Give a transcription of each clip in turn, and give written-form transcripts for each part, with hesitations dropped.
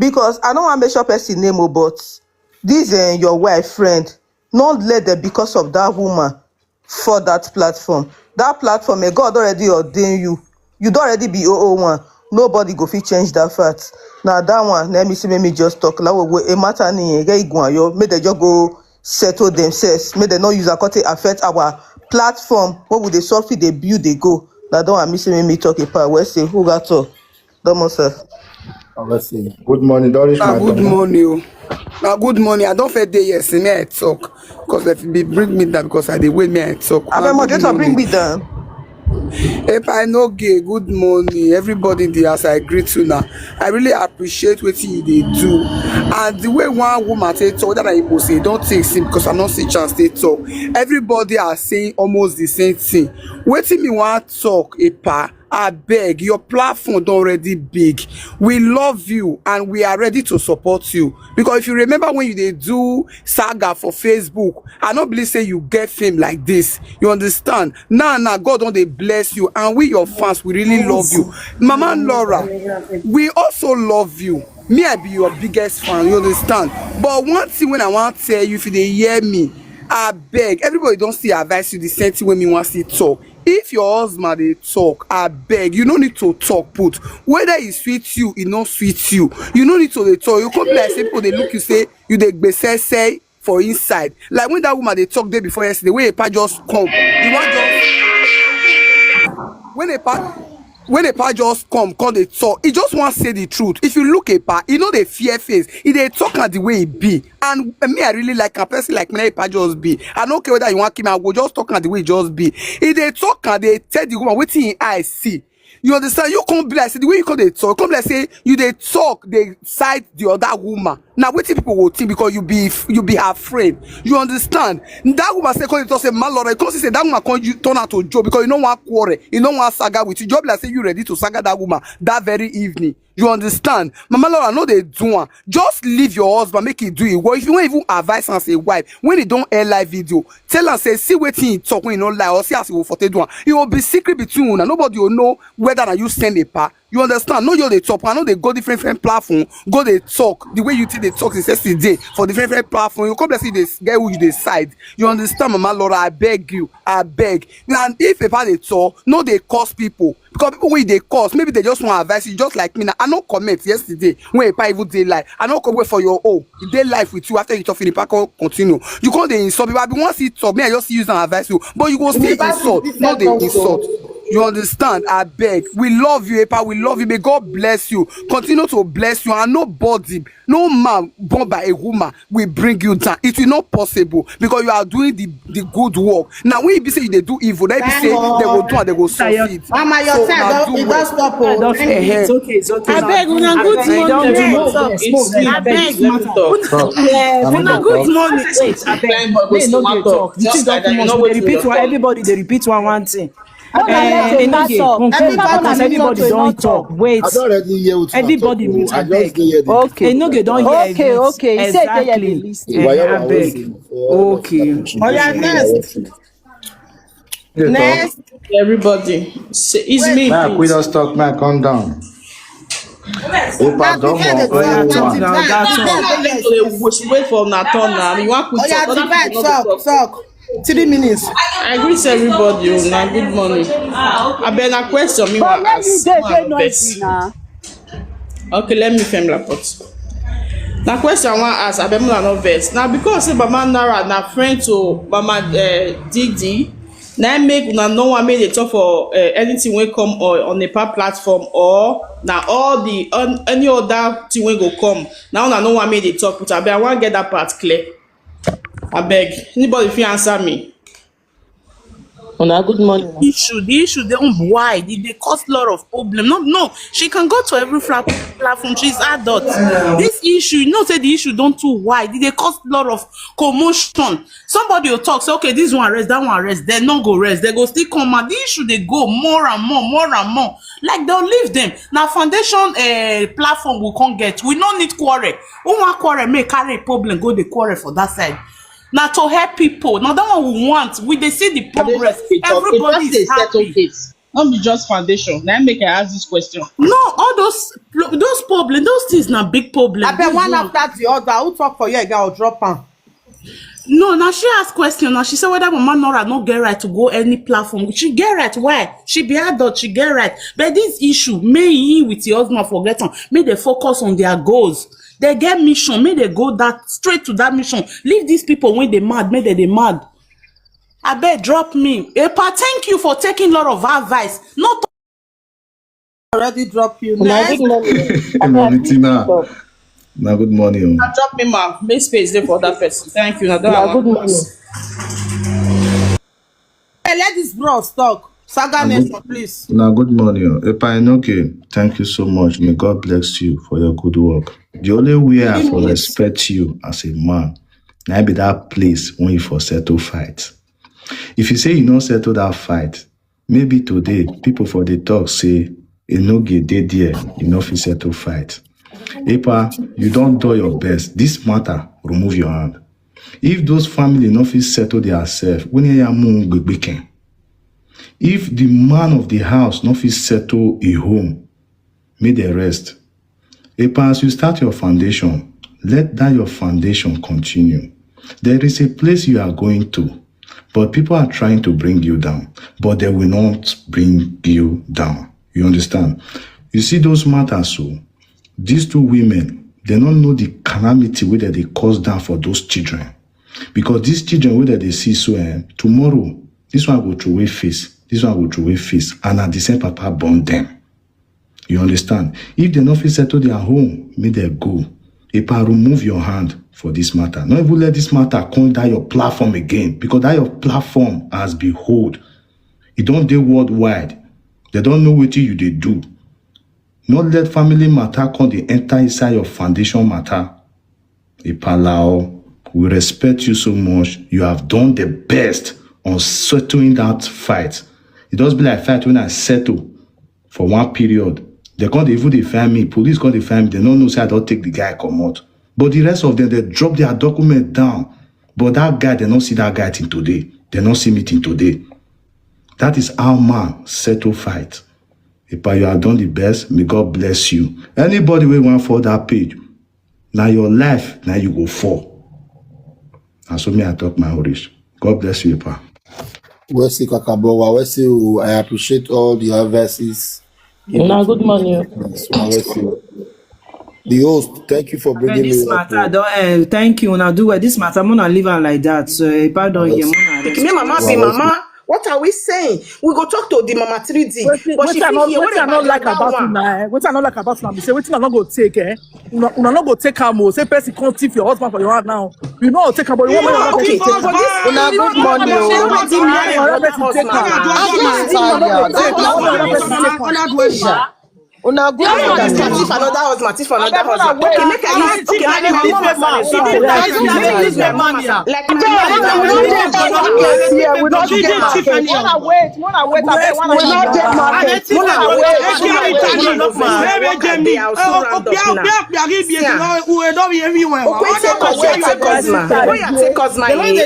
because I don't want to mention person name, but this your wife friend, not let them because of that woman for that platform. That platform, God already ordained you. You don't already be 001. Nobody go fit change that fact. Now that one, let me just talk. Like a matter ni make they just go settle themselves. Make they not use a affect our platform. What would they solve it? They build, they go. Now don't want me talk about. Where's say who got to? Don't sir. Let's see. Good morning, Doris. Good morning. Now, good morning. I don't feel there yes, me I talk because if they bring me down because I dey wait me I talk. I moderator bring me down. If I know gay, good morning. Everybody in the house, I greet you now. I really appreciate what you they do. And the way one woman say talk that I say, don't take him because I don't see chance they talk. Everybody are saying almost the same thing. Waiting me want talk, Epa. I beg, your platform already big. We love you and we are ready to support you. Because if you remember when you did do saga for Facebook, I don't believe say you get fame like this. You understand? Now, God don't they bless you. And we, your fans, we really love you. Mama Laura, we also love you. Me, I be your biggest fan, you understand? But one thing when I want to tell you, if they hear me, I beg, everybody don't see advice you the same thing when me want to talk. If your husband they talk, I beg, you don't need to talk, put. Whether it sweet you, it not sweet you. You don't need to they talk. You come be like people they look, you say, you they say for inside. Like when that woman they talk day before yesterday, when a part just come, you want just when a part just come they talk, he just want to say the truth. If you look at part, you know they fear face. He they talk at the way it be. And me, I really like a person like me, part just be. I don't care whether you want him, I will just talk at the way it just be. If they talk and they tell the woman what in I see. You understand? You can't be like, say, the way you call they talk, come like say, you they talk, they side the other woman. Now, what people will think because you be afraid. You understand? That woman say, call it say, my lord, because say that woman can you turn out to joke because you don't want quarrel, you don't want saga with you. Job like say you ready to saga that woman that very evening. You understand? Mama Lord, I know they do one. Just leave your husband, make it do it. Well, if you want even advise and say wife, when he don't air live video, tell and say, see what he talk when you don't lie, or see as he will for do one. It will be secret between you and nobody will know whether you send a part. You understand? No, you're the top. I know they go different platform, go they talk the way you think they talk is yesterday for different platform. You come to see this guy who you decide. You understand, Mama Laura? I beg you, I beg. And if a part they talk, no, they cause people because people when they cause, maybe they just want advice. You just like me now. I know comment yesterday when a part even they lie. I don't come wait for your they life with you after you talk in the park continue. You can't they insult people. I be once it talk me, I just use and advise you, but you go still insult. No, they insult. You understand? I beg. We love you, Epa. We love you. May God bless you. Continue to bless you. And nobody, no man born by a woman will bring you down. It will not possible because you are doing the good work. Now, when you be say they do evil, they be say they will do and they will succeed. Mama, your time, it does stop. It's okay. It's okay. I beg, good morning. I beg, good morning. Wait, I beg. They no talk. You think that they repeat one. Everybody they repeat one thing. Everybody don't talk. Wait. Everybody mute. Okay. Enogie don't hear. Okay. Exactly. Okay. Oh yeah, next. Everybody, it's me. Man, we don't talk. Man, calm down. Wait for Nathan now. You want to talk. 3 minutes. I greet everybody. Now, good morning. I been a question. Me want ask. Okay, let me film report. Now, question I want ask. I been no verse. Now, because Mama Nara na friend to Mama Didi. Now make una no one made it talk for anything when come on a platform or now all the any other thing when go come. Now no one made it talk, but I want get that part clear. I beg anybody if you answer me. Good morning. The issue, why did they cause a lot of problem? No, she can go to every platform. She's adult. This issue, say the issue don't too wide. Did they cause a lot of commotion? Somebody will talk, say, okay, this one rest, that one rest. They not go rest. They go still come out. The issue they go more and more. Like they'll leave them. Now foundation platform we can't get. We don't need quarrel. Who want quarrel may carry a problem, go the quarrel for that side. Now to help people. Now that one we want. We they see the progress. Everybody is happy. Not be just foundation. Now make I ask this question. No, all those problems, those things na big problem. I bet one after the other. Who talk for you again or drop am? No, now she asked question. Now she said whether Mama Nora not get right to go any platform. She get right. Why? She be adult. She get right. But this issue, may he with your husband forget them. May they focus on their goals. They get mission. May they go that straight to that mission. Leave these people when they mad. May they mad. I bet drop me. Epa, thank you for taking a lot of advice. Not Already drop you. Una Next. good morning. Morning, Tina. Now, good morning. Now drop me, ma. Make space there for that person. Thank you. Now Una good morning. Hey, let this bros talk. Saga nation, please. Now, good morning. Epa Enogie, thank you so much. May God bless you for your good work. The only way I for respect you as a man, now be that place when you for settle fight. If you say you don't settle that fight, maybe today people for the talk say Enogie dey there, you know if you settle fight. Epa, you don't do your best. This matter, remove your hand. If those family no fit settle themselves, when you are moving, if the man of the house no fit settle a home, may they rest. Epa, as you start your foundation, let that your foundation continue. There is a place you are going to, but people are trying to bring you down, but they will not bring you down. You understand? You see those matters, so these two women, they don't know the calamity where they cause down for those children. Because these children, whether they see so, tomorrow, this one will throw away face, this one will throw away face, and at the same papa burn them. You understand? If they not fit settle their home, may they go. Epa, remove your hand for this matter. Not even let this matter come down your platform again, because that your platform has behold. It don't do worldwide. They don't know what you they do. Not let family matter come they enter inside your foundation matter. Epa Lao, we respect you so much. You have done the best on settling that fight. It does be like fight when I settle for one period. They can't even defend me. Police can't defend me. They don't know say I don't take the guy come out. But the rest of them, they drop their document down. But that guy, they don't see that guy till today. They don't see me till today. That is how man settle fight. If you have done the best, may God bless you. Anybody will want for that page, now your life, now you go fall. And so me, I talk my Irish. God bless you, Epa. Wesley Kakabowa, Wesley, I appreciate all the advices. Una good morning. The host, thank you for bringing This me up. matter, thank you. Now do well. This matter, I'm gonna leave her like that. So, pardon you. Me, mama, be mama. What are we saying? We go talk to the mama 3D. But she feel here. What I not like about you now? What I not like about you now? Say, what I not go take? Una not go take her. Say, person can't thief your husband for your hand now. You know, take her, but you want to Okay, take her. Una good morning. Una good morning. Thief another husband, thief another husband. Okay, make I use. Okay, like my mama. Like my We not get market. Wanna wait.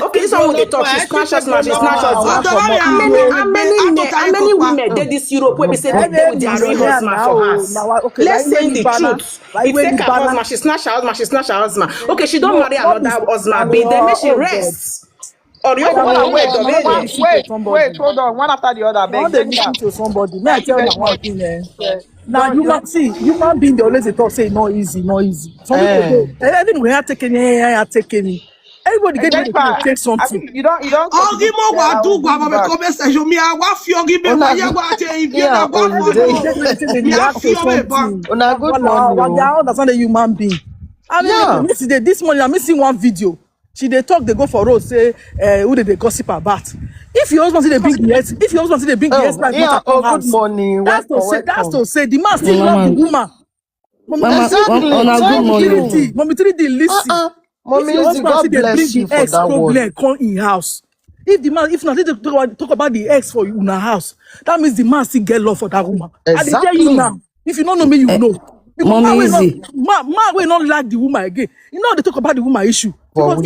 Okay, someone they talk. She snatch us. How many women did this Europe where we say they go with their real husband for us? Let's say the truth. If take her husband, she snatch her husband. Okay, she don't marry another husband, but then make she rest. Or you wait, hold on. One after the other. Beg they listen to somebody. May I tell you one thing? Now human being they always talk say no easy. Some people go, even when I take any. Everybody get ready to take something. You don't. Una good morning. I understand the human being. I mean, this morning I'm missing one video. She they talk, they go for road, say who did they gossip about. If your husband say they bring the yes, good morning. That's to say the man still love the woman. Mommy 3D, listen. Mommy, God bless you for that problem come in house. If the man, if not, they talk about the ex for you in a house, that means the man still get love for that woman. Exactly. I tell you now. If you don't know me, you know. Because man will not like the woman again. You know they talk about the woman issue. Because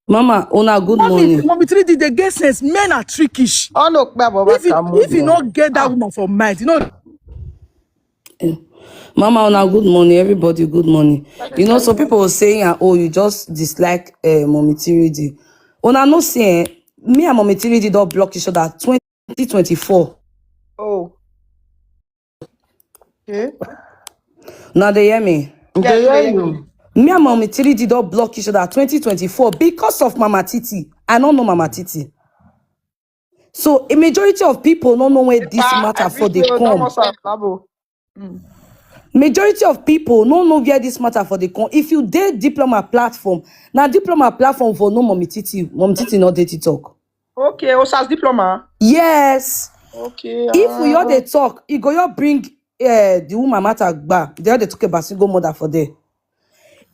Mama, una good morning. Mommy 3D, they get sense. Men are trickish. Oh no, If you not get that woman for mind, Mama, una good morning. Everybody, good morning. Some people were saying, oh, you just dislike Mommy 3D. Una no saying, me and Mommy 3D don't block each other 2024. Oh. Okay. Now they hear me. They hear you. Me and Mommy 3D don't block each other 2024 because of Mama Titi. I don't know Mama Titi. So a majority of people don't know where this matter for they come. Majority of people don't know where this matter for they come. If you date diploma platform, now diploma platform for no Mommy Titi not date talk. Okay, Osas diploma. Yes. Okay. If we all they talk, you go you bring the woman matter back. They all they talk about single mother for there.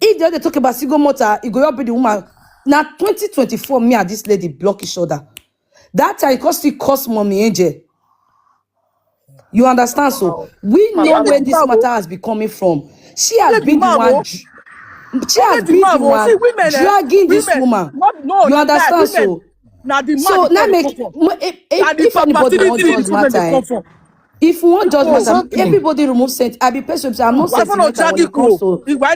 If they all they talk about single mother, you go you bring the woman. Now 2024, me and this lady block each other. That time it cost Mommy Angel. You understand? So we know where this matter has been coming from. She has been the one. She has been the one dragging this woman. You understand? So now make if anybody wants judge matter, if we want judge matter, everybody remove sense. I be patient. I'm not sentimental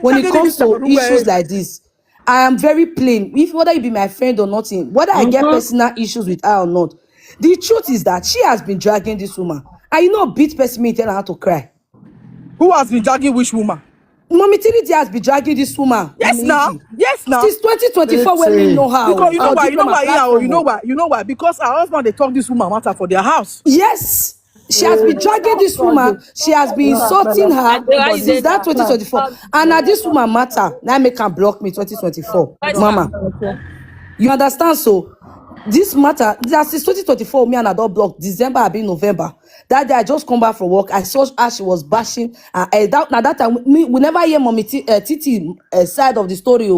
when it comes to issues like this. I am very plain. If whether you be my friend or nothing, whether I get personal issues with her or not, the truth is that she has been dragging this woman. And beat person me tell her to cry. Who has been dragging which woman? Mommy 3D has been dragging this woman. Yes, now. Since 2024 when we know how. Because you know why? Because her husband they talk this woman matter for their house. Yes. She has been dragging this woman. She has been insulting her since that 2024. And now this woman matter. Now make her block me 2024. Mama. You understand? So this matter, since 2024, me and I don't block. December, I been November. That day I just come back from work. I saw her, she was bashing. That time, we never hear Mommy Titi side of the story.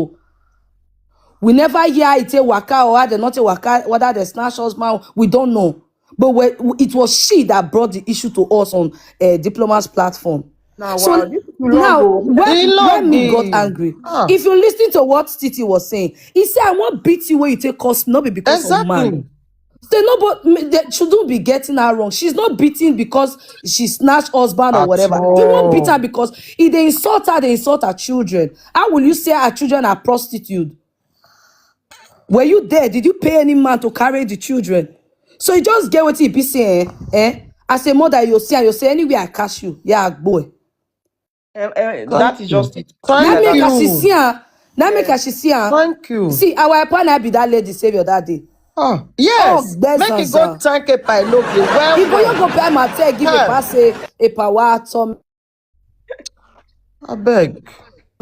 We never hear it a waka or they not a waka, whether they snatch us, man, we don't know. But it was she that brought the issue to us on Diploma's platform. When me got angry, if you listen to what Titi was saying, he said, I want beat you where you take cost, not be because of man. They shouldn't be getting her wrong. She's not beating because she snatched husband or whatever. You won't beat her because if they insult her children. How will you say her children are prostitute? Were you there? Did you pay any man to carry the children? So you just get what he be saying, As a mother, you'll say, anyway, I catch you. Yeah, boy. That is just it. Now make her she see her. Thank you. See, our partner be that lady savior that day. Yes. Make it go thank a pilot. If you go pay my tag, give a pass a power to I beg.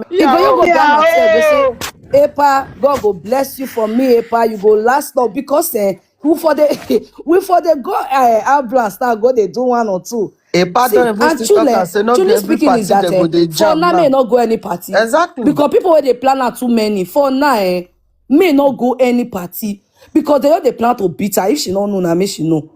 If you go pay my tag, say, Epa, God go bless you for me, Epa. You go last long because we for the go ambulance now go they do one or two. Truly speaking is that for now may not go any party. Exactly. Because people where they plan are too many. For now, may not go any party. Because they plan to beat her. If she don't know, now may she know.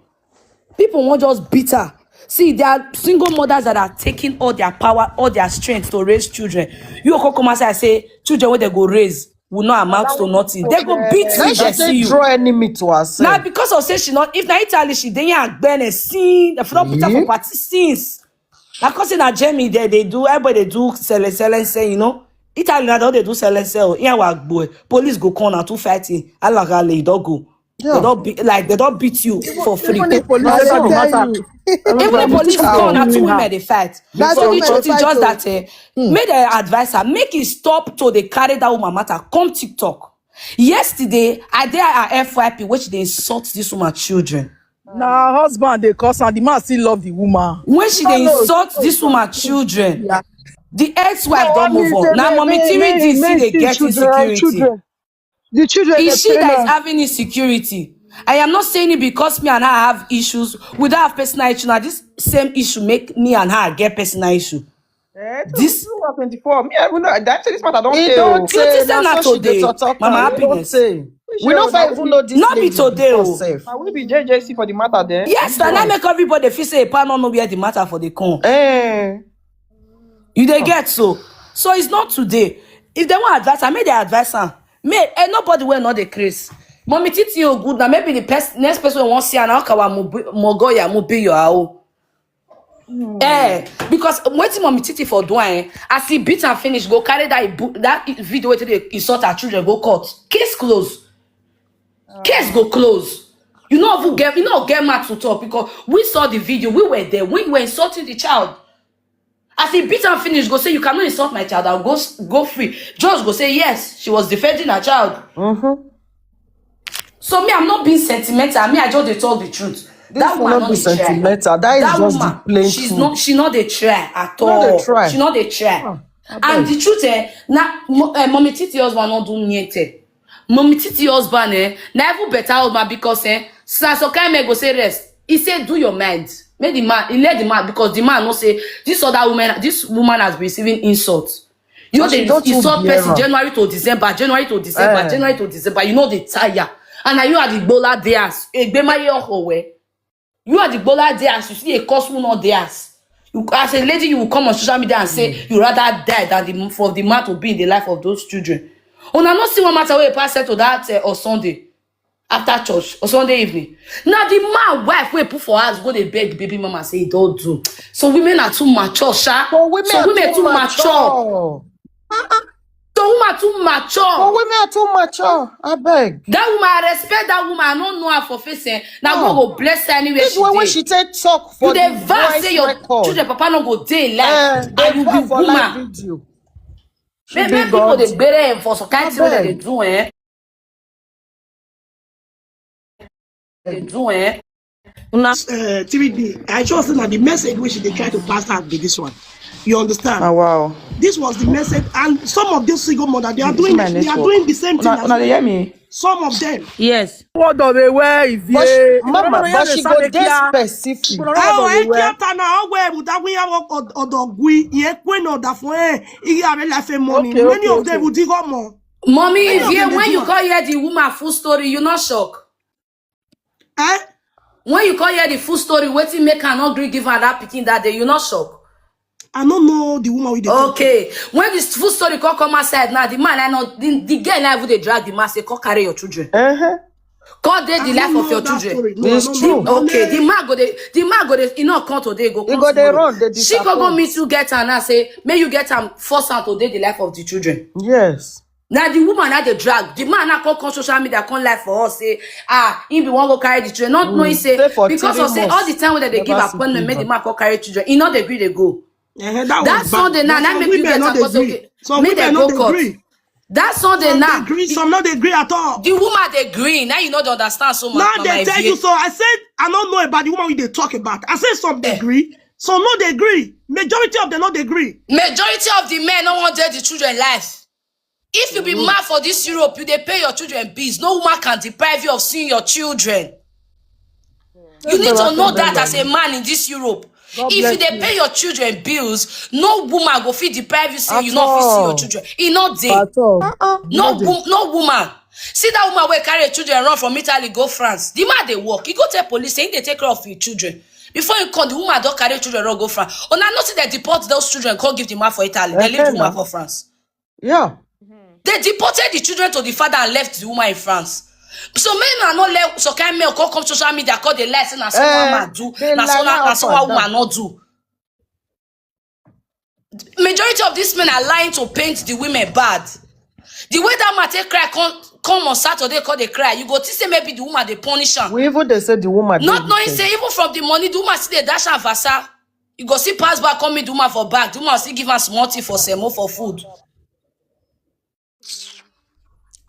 People won't just beat her. See, there are single mothers that are taking all their power, all their strength to raise children. You come and say, children where they go raise will not amount to nothing. They go beat you, they see you. Draw enemy to herself. Now, because of say she not, if na Italy she dey and Ben and sing, if not put her for party scenes. Now, cause in a Germany they do, everybody they do sell, Italy now they do sell. Here work boy, police go corner to fighting. Allah you don't go. Yeah. They don't beat you for free. Even the police corner two women they fight. So the truth is just that make the advisor make it stop to they carry that woman matter. Come TikTok. Yesterday, I did her FYP which they insult this woman's children. Now husband they cause and the man still love the woman. When she they insult this woman's children, the ex-wife don't move on. Now Mommy 3D see they get insecurity. The children is she that is having insecurity. I am not saying it because me and her have issues. We don't have personal issue. Now this same issue make me and her get personal issue. This 24. Me, I don't know. This matter don't say. Not today. Mama happiness. We don't even know this. Not be today. I will be JJC for the matter then. Yes, and I make everybody feel say a no know where the matter for the con. You they get so. So it's not today. If they want advice, I made the advice. Nobody will not decrease. Mommy Titi you good now. Maybe the next person wants see an akawa mogoya mobi your ao. Because waiting Mommy Titi for doing as he beat and finish, go carry that video where they insult our children, go court. Case close. Case go close. You know get mad to talk because we saw the video, we were there, we were insulting the child. As he beat and finish, go say you cannot insult my child, I'll go free. Just go say yes, she was defending her child. So me, I'm not being sentimental. Me, I just dey talk the truth. That woman not be sentimental. That is just the plain truth. She not dey try at all. She not dey try. And the truth now Mommy Titi husband not do niente. Mommy Titi husband na even better husband because Sasokai go say rest. He said do your mind. Make the man, he let the man because the man no say this woman has been receiving insults. You know they insult person January to December. You know they tire. And now you are the bola theirs. You are the bola theirs. You see a costume not theirs. As a lady, you will come on social media and say you rather die than for the man to be in the life of those children. On a not see one matter where a pastor to that or Sunday after church or Sunday evening. Now the man wife will put for us go they beg baby mama and say don't do. So women are too mature, sha. So women too mature. So woman too mature. Oh, women are too mature. I beg. That woman, I respect that woman. I don't know her for facing. Now God go bless her anyway. This one when she take talk for the voice say your children, papa no go day life. And you be woman. Maybe people they better for some kind of thing that they do, They do, TVD. I just think that the message which they try to pass out be this one. You understand? Oh wow. This was the message, and some of these single mothers they are doing the same thing. Now they hear me. Some of them. Yes. What do they wear? If Mama, but she go get specific. Oh, I can't now wear that we have odogui. Ye queen or that for he have life money. Many of them would dig more. Mommy, if when you call here the woman full story, you not shocked. When you call here the full story, waiting make her not give her that picking that day, you not shocked. I don't know the woman with the okay. When this full story come outside now, the man I know the girl now they drag the man say come carry your children. Call they the life of your children. It's true. Okay, the man go they you know come today go. Go they run. She go meet you get her and say may you get her force her today the life of the children. Yes. Now the woman now they drag. The man now come social media come live for us say he be one go carry the children. Not knowing say because of say all the time when they give appointment make the man go carry children. He not agree they go. That Sunday now, that make you get a okay. Some women not agree. That Sunday now, some not agree at all. The woman they agree. Now you not understand so much. Now they tell you so. I said I don't know about the woman they talk about. I said some they agree, some not they agree. Majority of them not agree. Majority of the men don't want the children life. If you be mad for this Europe, you they pay your children bills. No woman can deprive you of seeing your children. You need to know that as a man in this Europe. If you they pay your children bills, no woman go fit deprive you say you not fit see your children. It not day. No woman. See that woman where carry children run from Italy go France. The man they work. You go tell police saying they take care of your children. Before you come, the woman don't carry children run go France. Oh, now notice they deport those children. Can't give the man for Italy. They leave the woman for France. Yeah. They deported the children to the father and left the woman in France. So men are not let so kind men come social media call the lesson and someone man do na so woman not do. Majority of these men are lying to paint the women bad. The way that man take cry come on Saturday call they cry. You go to say maybe the woman they punish her. We even they say the woman not knowing say even from the money the woman see the dash and vasa. You go see pass back come me the woman for back. The woman still give her small tea for semo for food.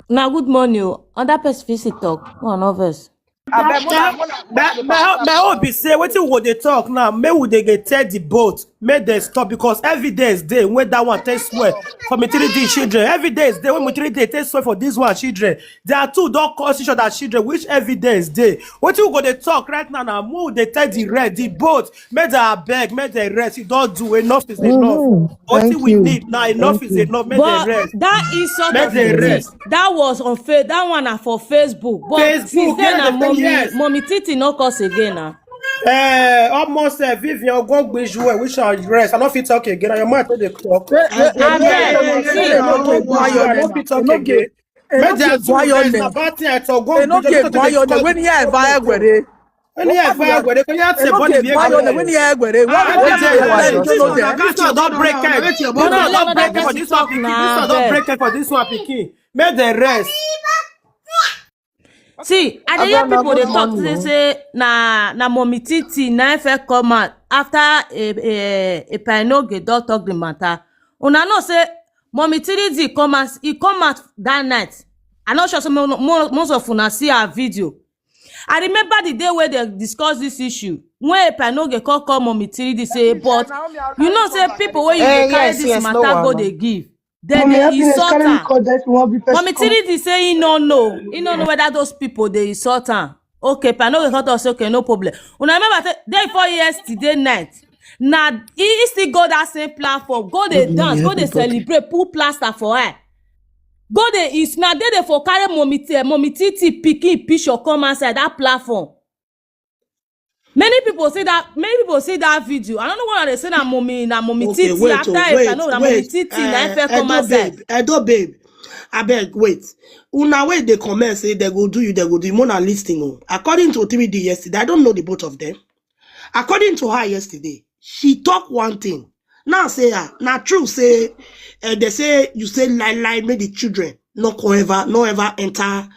Now, good morning. Other person visit talk. One of us. My own be say wetin would they talk now? May would they get tell the boat? May they stop because every day is day when that one takes swear for me 3D children. Every day is day when me 3D takes swear for this one children. There are two don't cause each other children, which every day is day. What you go they talk right now? Now, more they tell the boat. May they beg, may they rest. You don't do enough is enough. What we need now enough is enough. May they rest. That is sort of that was on Facebook. That one for Facebook. But Facebook, then mommy Titi no cause again now. Almost Vivian go jouer. We shall rest. I don't fit talk again. Your mouth they talk. Enogie Guayone. Enogie Guayone. When you have Viagra. When you have Viagra, when you have Viagra, when you have Viagra, don't break it. Don't break it for this one, Pikin. Don't break it for this one, Pikin. Make the rest. See, I dey hear people dey talk say na mommy Titi na first come out after a Enogie don talk the matter. Una know say mommy Titi come out that night. I not sure some most of una see her video. I remember the day where they discuss this issue. When Enogie call mommy Titi say, but you know say people where you carry this matter go they give. Then they insult her. Mommy Titi say he no know whether those people they insult her. Okay, Enogie cut us okay, no problem. Una remember day 4 yesterday night. Now he still go that same platform, go they dance, go they celebrate, put plaster for her. Go there is now they for carry mommy Titi Pikin picture come outside that platform. Many people see that video. I don't know why they say that mommy Titi wait, after I know that mommy Titi na first come outside. Babe. I beg, wait. Una way they comment say they go do you. Mona listing. According to 3D yesterday, I don't know the both of them. According to her yesterday, she talk one thing. Now say her, now true say they say you say lie make the children no ever enter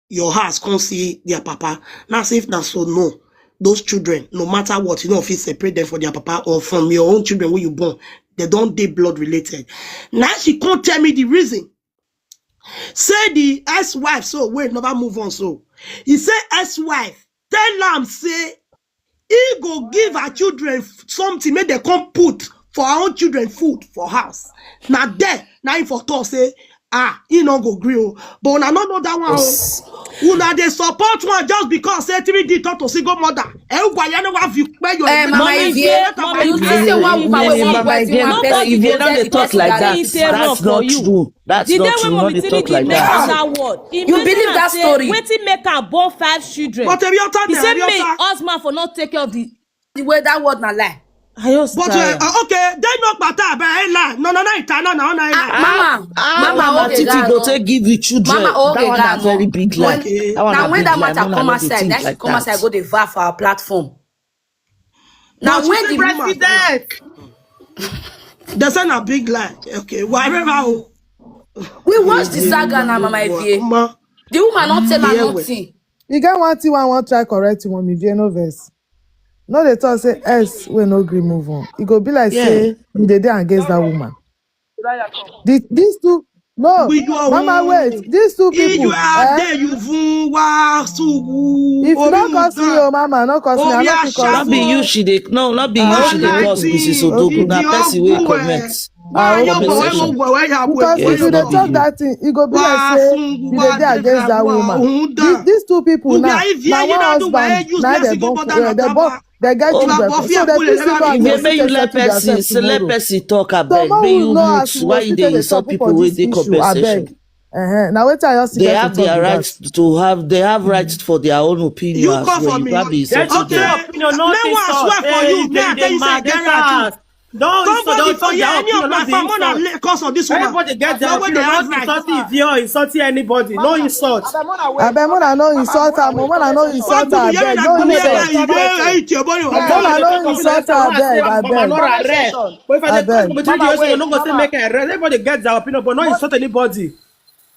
your house, come see their papa. Now say if that's so no, those children, no matter what, you know, if you separate them from their papa or from your own children when you born, they don't dey blood related. Now she can't tell me the reason. Say the ex-wife, so wait, never move on. So he say ex-wife, tell them say he go give her children something, make they come put for our own children food for house. Now there, now for talk say, he no go grill. But una no know that one. Yes. Una they support one just because say 3D talk to single mother. Nobody if you don't talk like that, that's not true. That's not true. Not talk like that. You believe that story? Waiting make her born 5 children. But he said me husband for not take care of the way that word na lie. But okay, they not matter about lie. No, Mama, Titi go take give you children. Mama, that one a very big lie. Now when that matter come outside, that should come outside go the VAR for our platform. Now when the president, that's not a big lie. Okay, whatever. We watch the saga now, Mama Ify. The woman not tell her nothing. You get one thing one try correct you, Mommy Ify, no verse. No, they talk say S we no gree move on. It go be like say they dey against that woman. These two, no, Mama wait. These two people. If you don't cost me, oh Mama, no cost me. Not be you she dey. No, not be you she dey cause Mrs. Odogu. Na person wey comment. Because if you dey talk that thing, it go be like say you dey against that woman. These two people now one husband, now they born. They get children. So they please make you let person talk about. May you mute. Why they insult people with the compensation? Now wait till they have their rights to have. They have rights for their own opinion. You come for me. Okay. Don't for any of my family cause of this woman. Everybody get their opinion. If you're insulting anybody, no insult. Mona no insult her. Mona no insult her. No insult. Mona no insult her. Everybody get their opinion, but not insult anybody.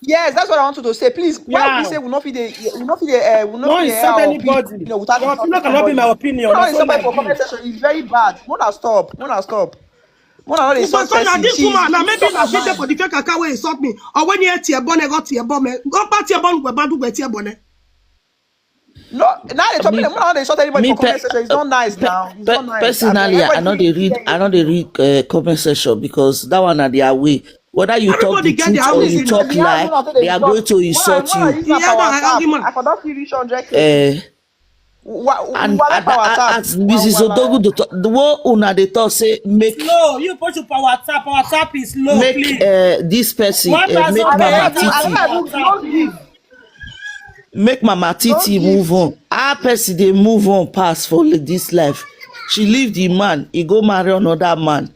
Yes, that's what I wanted to say. Please, why we say we not insult anybody. Your opinion cannot be my opinion. No insult for comment section. It's very bad. Mona stop. Mona not insult person. This woman now maybe na she for the fake account wey insult me. Or when you tie bone got tie bone me. Go pa tie bone go badu go tie bone. No, now they talking. Mona not insult anybody for comment section. It's not nice now. It's not nice. Personally, I know they read comment section because that one are their way. Whether you talk the truth or you talk lie, they are going to insult you. I forgot to reach 100K. And as Mrs. Odogu, the one una they talk say make. No, you put your power tap is low. Make this person make Mama Titi move on. Our person they move on past for this life. She leave the man, he go marry another man.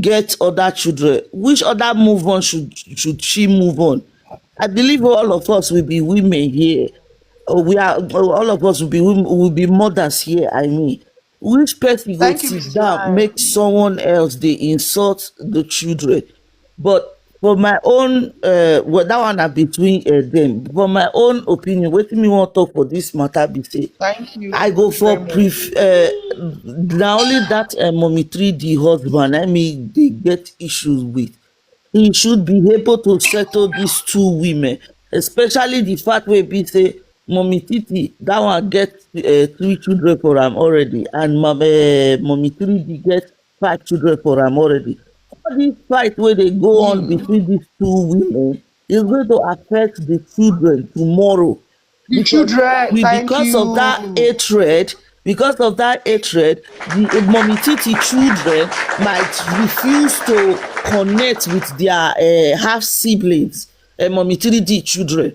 Get other children. Which other move on should she move on? I believe all of us will be women here. We are all of us will be women, will be mothers here. I mean, which person go Thank you, sit Miss down, Brian. make someone else they insult the children. But for my own, well, that one are between them. For my own opinion, what me want to talk for this matter be say, Thank you I go very for much. now only that mommy 3D husband. I mean, they get issues with. He should be able to settle these two women, especially the fact where be say mommy Titi that one get 3 children for am already, and mommy 3D get 5 children for am already. All this fight where they go on between these two women is going to affect the children tomorrow, The because children, thank because of that you. hatred, the mommy Titi children might refuse to connect with their half siblings, mommy 3D children,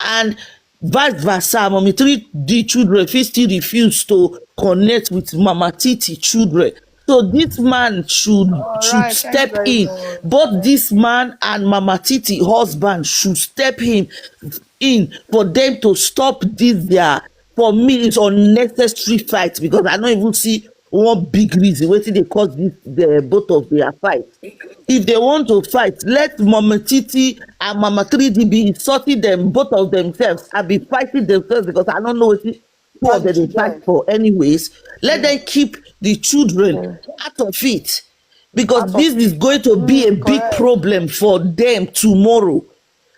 and vice versa. Mommy 3D children fit still refuse to connect with mama Titi children. So this man should All right, thank you step very in. much. Both this man and mama Titi husband should step in for them to stop this their, for me it's unnecessary fight, because I don't even see one big reason wetin dey cause this the both of their fight. If they want to fight, let mama Titi and mama 3D be insulting them, both of themselves, and be fighting themselves, because I don't know wetin two of them dey fight for anyways. Let them keep the children out of it, because this is going to be a big problem for them tomorrow.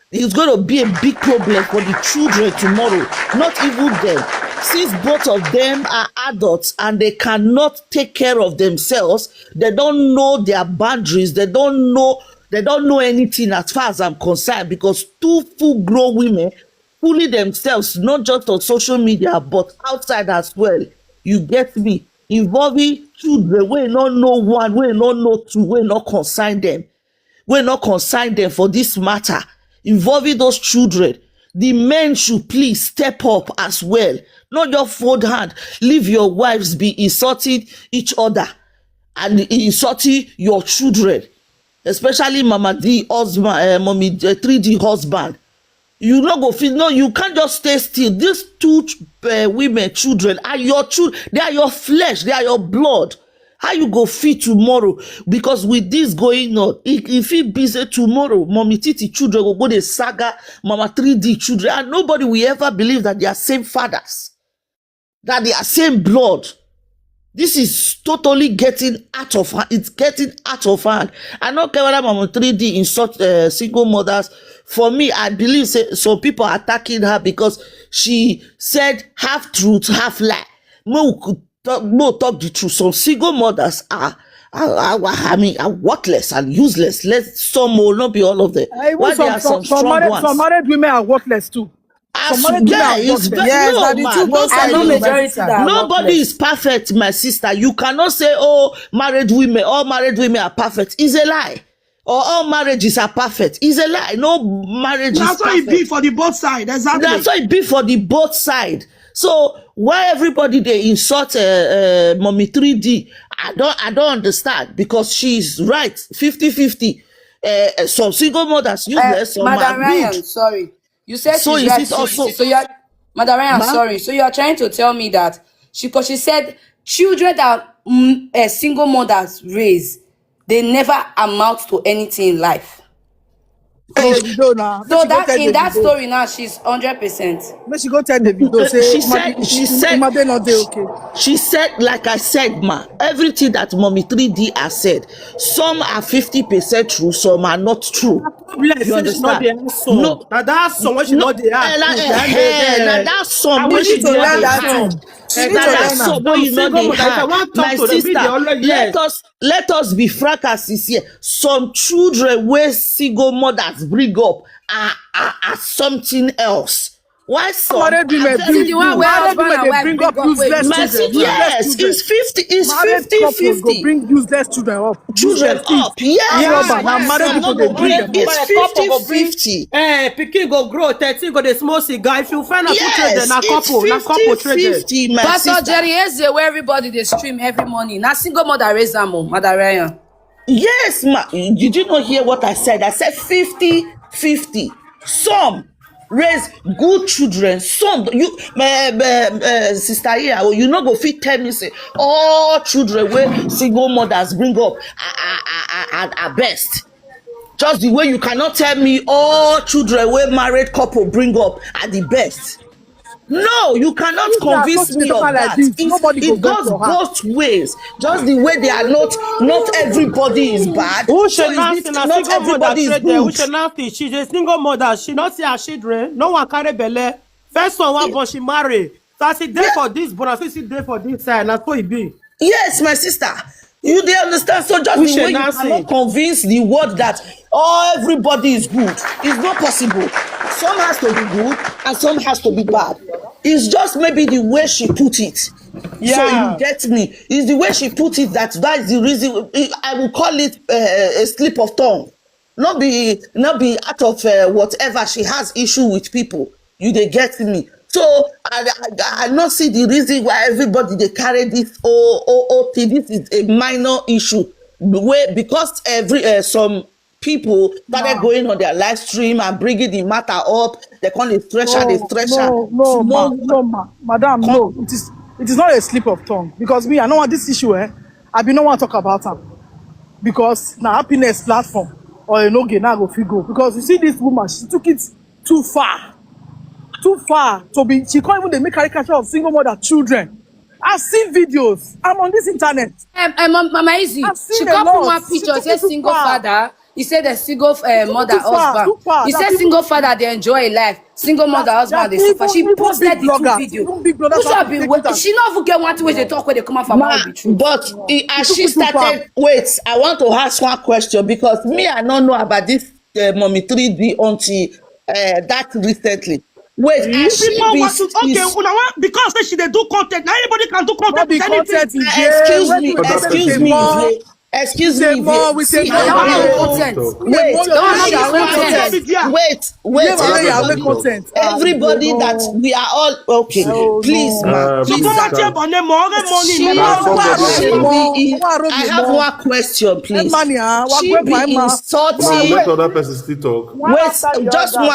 It's going to be a big problem for the children tomorrow, not even them. Since both of them are adults and they cannot take care of themselves, they don't know their boundaries, they don't know anything as far as I'm concerned, because two full-grown women fully themselves, not just on social media but outside as well. You get me? Involving children wey not know one, wey not know two, wey not consign them for this matter, involving those children. The men should please step up as well, not just fold hand, leave your wives be insulting each other and insulting your children, especially mama D husband, mommy 3D husband. You no go fit, no, you can't just stay still. These two women children are your children, they are your flesh, they are your blood. How you go fit tomorrow? Because with this going on, if it be say tomorrow mommy Titi children will go the saga mama 3D children, and nobody will ever believe that they are same fathers, that they are same blood. This is totally getting out of hand. It's getting out of hand. I don't care whether mama 3D insult single mothers. For me, I believe some people are attacking her because she said half truth, half lie. No talk the truth. Some single mothers are worthless and useless. Some will not be all of them. Why there are some strong ones? Some married women are worthless too. Nobody is perfect, my sister. You cannot say, oh, all married women are perfect. It's a lie. Or all marriages are perfect. It's a lie. No marriage is perfect. That's why it be for the both side. Exactly. That's why it be for the both side. So why everybody they insult mommy 3D? I don't understand, because she's right. 50-50. Some single mothers useless, some Madam are Ryan, good. sorry. You said So she's is right. it also, So you're, Madam Ryan, sorry. So you're trying to tell me that because she said children that single mothers raise, they never amount to anything in life. So that in that story now, she's 100%. When she go tell the video, she said, like I said, everything that mommy 3D has said, some are 50% true, some are not true. You understand? No, that's some what she know they have. That's some what she know they have. That's some what you know they have. My sister, let us be frank as is here. Some children where single mothers bring up are something else. Why some? Married women bring up useless children. Yes, it's 50-50. Bring useless children up. Yes. It's 50-50. Pikin go grow, 13 go the small cigar. If you find a Yes, couple traded. 50-50, my Pastor sister. Jerry Eze, where everybody they stream every morning. Now single mother raise them, Madam Ryan. Yes, did you not hear what I said? I said 50-50. Some raise good children. Some you sister here, you no go fit tell me say all children wey single mothers bring up are best. Just the way you cannot tell me all children wey married couple bring up are the best. No, you cannot convince me of that. It goes both ways. Just the way they are not everybody is bad. So not everybody is good. She's a single mother. She not see her children. No one carry belle. First one but she marry. So I see there for this, but I see there for this side. That's what it be. Yes, my sister. You dey understand? So just the way you cannot convince the world that everybody is good. It's not possible. Some has to be good and some has to be bad. It's just maybe the way she put it. Yeah. So you get me. It's the way she put it that is the reason. I will call it a slip of tongue. Not be out of whatever she has issue with people. You dey get me. So I not see the reason why everybody they carry this thing. This is a minor issue. Because some people started going on their live stream and bringing the matter up. They call it stretcher. Madam, no. It is not a slip of tongue. Because me, I don't want this issue. I be no want to talk about them. Because now happiness platform or Enogie now go figure. Because you see this woman, she took it too far. Too far to be. She can't even make caricature of single mother children. I've seen videos. I'm on this internet. Mama Izzy, she can't put one picture. Say single father. He said the single mother husband. He said single father they enjoy life. Single mother husband they suffer. She posted the two videos. She not even get one to where they talk where they come out from all the truth. But as she started, wait, I want to ask one question because me I don't know about this mommy 3D until that recently. Wait, because she they do content. Now anybody can do content. Excuse me. Wait. Everybody that we are all okay. Please, man. I have one question, please. She be insulting. Let other person still talk. Wait,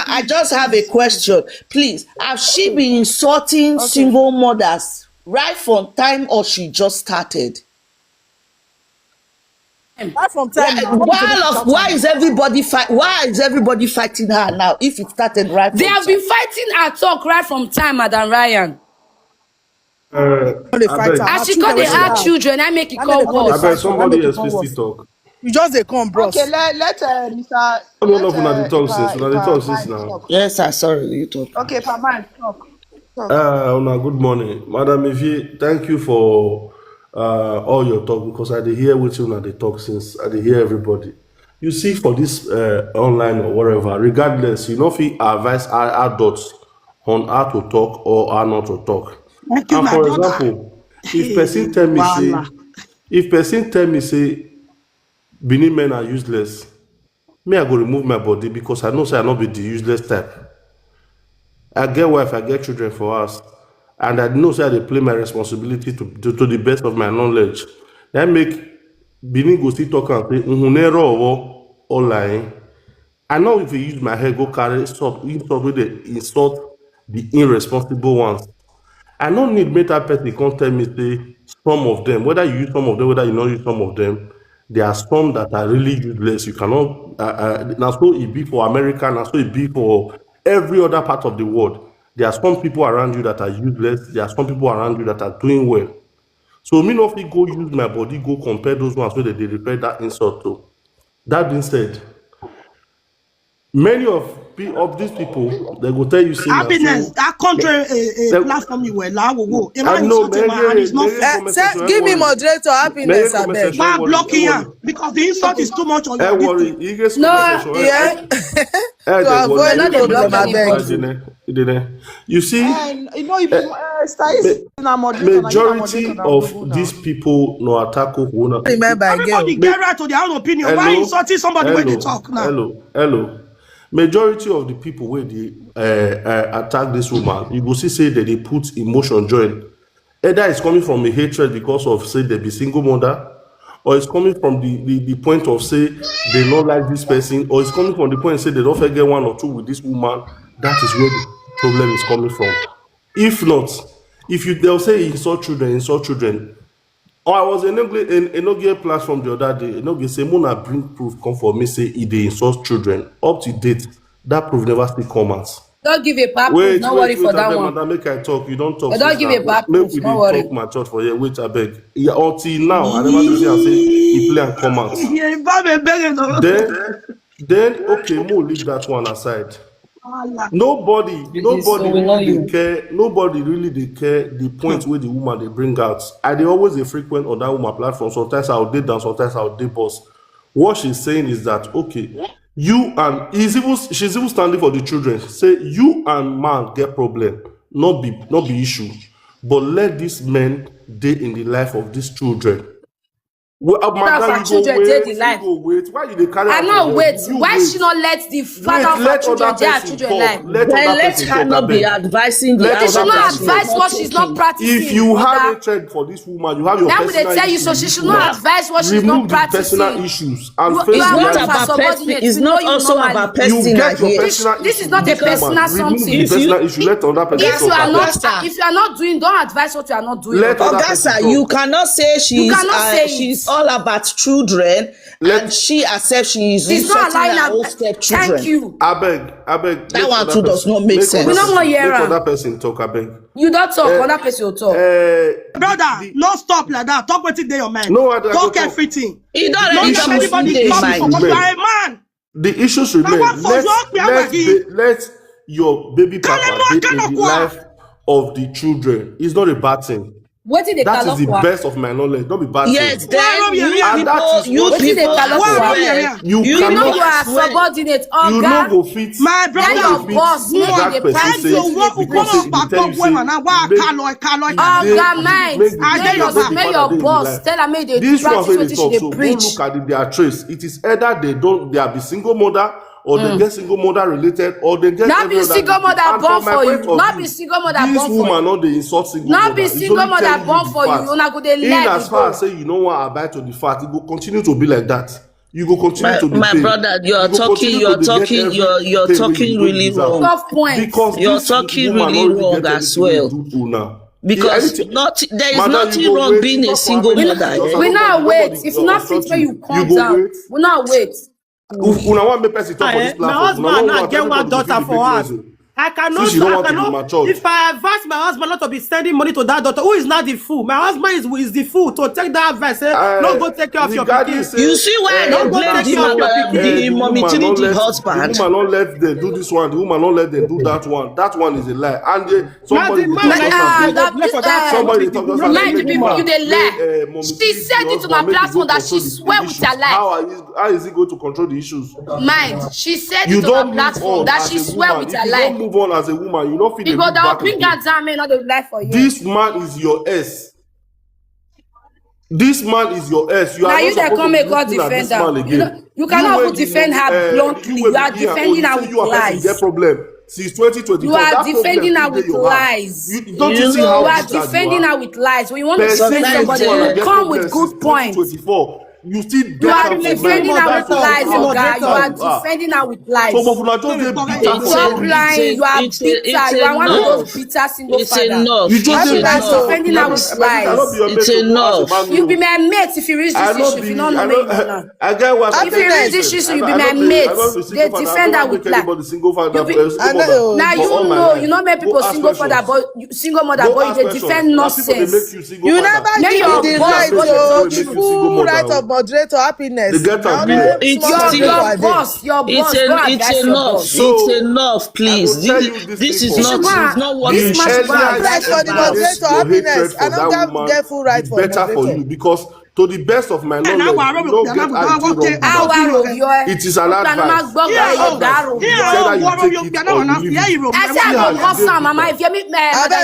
I just have a question, please. Have she been insulting single mothers right from time or she just started? Right from time. Why is everybody fighting her now? If it started right from they have been fighting her talk right from time, Madam Ryan. As she call they have children, I make it call God. I bet somebody else still talk. You just they come, bros. Okay, let Mr. No, talk since now. Yes, sir. Sorry, you talk. Okay, Papa, talk. Good morning, Madam Ify. Thank you for all your talk because I did hear with you and they talk since I did hear everybody. You see, for this online or whatever, regardless, you know, if we advise our adults on how to talk or how not to talk. And for example, if person tell me say Benin men are useless, me I go remove my body because I know say I not be the useless type. I get wife, I get children for us. And I know say I play my responsibility to the best of my knowledge. That make Benin go still talk and say, or lying. I know if you use my head, go carry insult with the insult the irresponsible ones. I don't need make that person come tell me say some of them, whether you use some of them, whether you not use some of them, there are some that are really useless. You cannot now so it be for America, now so it be for every other part of the world. There are some people around you that are useless. There are some people around you that are doing well. So me not go use my body, go compare those ones so that they repair that insult to. That being said, many of these people, they will tell you say happiness, that country platform you were now will go. Give me moderator happiness, I beg. Blocking her because the insult is too much on your people. No, yeah. To avoid not the block, I beg. You see, majority of these people no attack. Everybody get right to their own opinion. Why insulting somebody when they talk now? Hello. Majority of the people where they attack this woman, you go see say that they put emotion join. Either it's coming from a hatred because of say they be single mother, or it's coming from the point of say they not like this person, or it's coming from the point say they don't forget one or two with this woman, that is where the problem is coming from. If not, if they'll say insult children. Or I was in Enogie platform the other day. Enogie say, Mona bring proof come for me, say they insult children. Up to date, that proof never still come out. Don't give a bad proof, no worry for that one. Madam, make I talk. You don't talk. Don't give a bad proof, no worry. Talk my church for here. Wait, I beg. Yeah, until now, I never see and say he play and come out. Then okay, more leave that one aside. Nobody really they care the point where the woman they bring out. And they always they frequent on that woman platform. Sometimes I'll date down, sometimes I'll date boss. What she's saying is that okay, you and she's even standing for the children. Say you and man get problem, not be issue, but let these men date in the life of these children. Well, madam, children date the life. Wait. Why you they carry? I know. Wait. Why she not let the father of her children date her children life? Let her not be advising the other. She should not advise what she's not practicing. If you have a trend for this woman, you have your that personal would they tell you so she should not advise what she's not practicing. Personal issues and it's not about person. It's not also about person. You get your personal this is not a personal something. If you let other person if you are not doing, don't advise what you are not doing. Augusta, you cannot say she's all about children and she accepts she is insulting her own stepchildren. Thank you. I beg. That one too does not make sense. We don't want to hear let other person talk, I beg. You don't talk, other person will talk. Brother, no stop like that. Talk what in your mind. No, talk everything. You don't let anybody talk for what you are a man. The issues remain. Let your baby papa be in the life of the children. It's not a bad thing. What did they that is the best of my knowledge. Don't be bad. Yes, then you cannot. You are subordinate. You know go fit. My brother, your boss. That person say may your boss tell her may they practice what she dey preach. Look at their trace. It is either they are the single mother. Or they get single mother related, or they get not be single mother born for you. Not be single mother born for you. This woman not the insult single mother. Not be single mother born for you. Una go dey let as far as say you know what abide to the fact, it will continue to be like that. You go continue to be my brother. You're talking really wrong. Tough point. Because you're talking really wrong as well. Because there is nothing wrong being a single mother. We now wait. If you not fit where you come down, we now wait. Una want me person talk for this platform. My husband now get one daughter for us. I cannot. If I advise my husband not to be sending money to that daughter, who is not the fool? My husband is the fool to take that advice. Don't go take care of your pikin. You see why I don't blame the mommy treating the husband. The woman not let them do this one. The woman not let them do that one. That one is a lie. And somebody talk you dey lie. She said it to my platform that she swear with her life. How is he going to control the issues? Mind, she said it to my platform that she swear with her life. Move on as a woman, you don't feel because that bring that down may not the life for you. This man is your S. This man is your S. You now are you can come make God defend her. You cannot defend her bluntly. You are defending her with lies. Get problem. Since 2024, you are defending her with lies. You are defending her with lies. When you want to defend somebody, you come with good points. You still you are defending her with lies, Oga. You are defending her with lies. Stop lying. You are bitter. You are one of those bitter single fathers. You just defending her with lies. It's enough. You be my mate if you reach this issue. If you don't know me, if you reach this issue, you be my mate. They defend her with lies. Now you know. You know many people single father, but single mother, but you defend nonsense. You never give the right to full right of moderator happiness. Your boss. It's enough, please. This is not what this right for the moderator happiness. I don't get full right for better for you because to the best of my knowledge, it is an advice.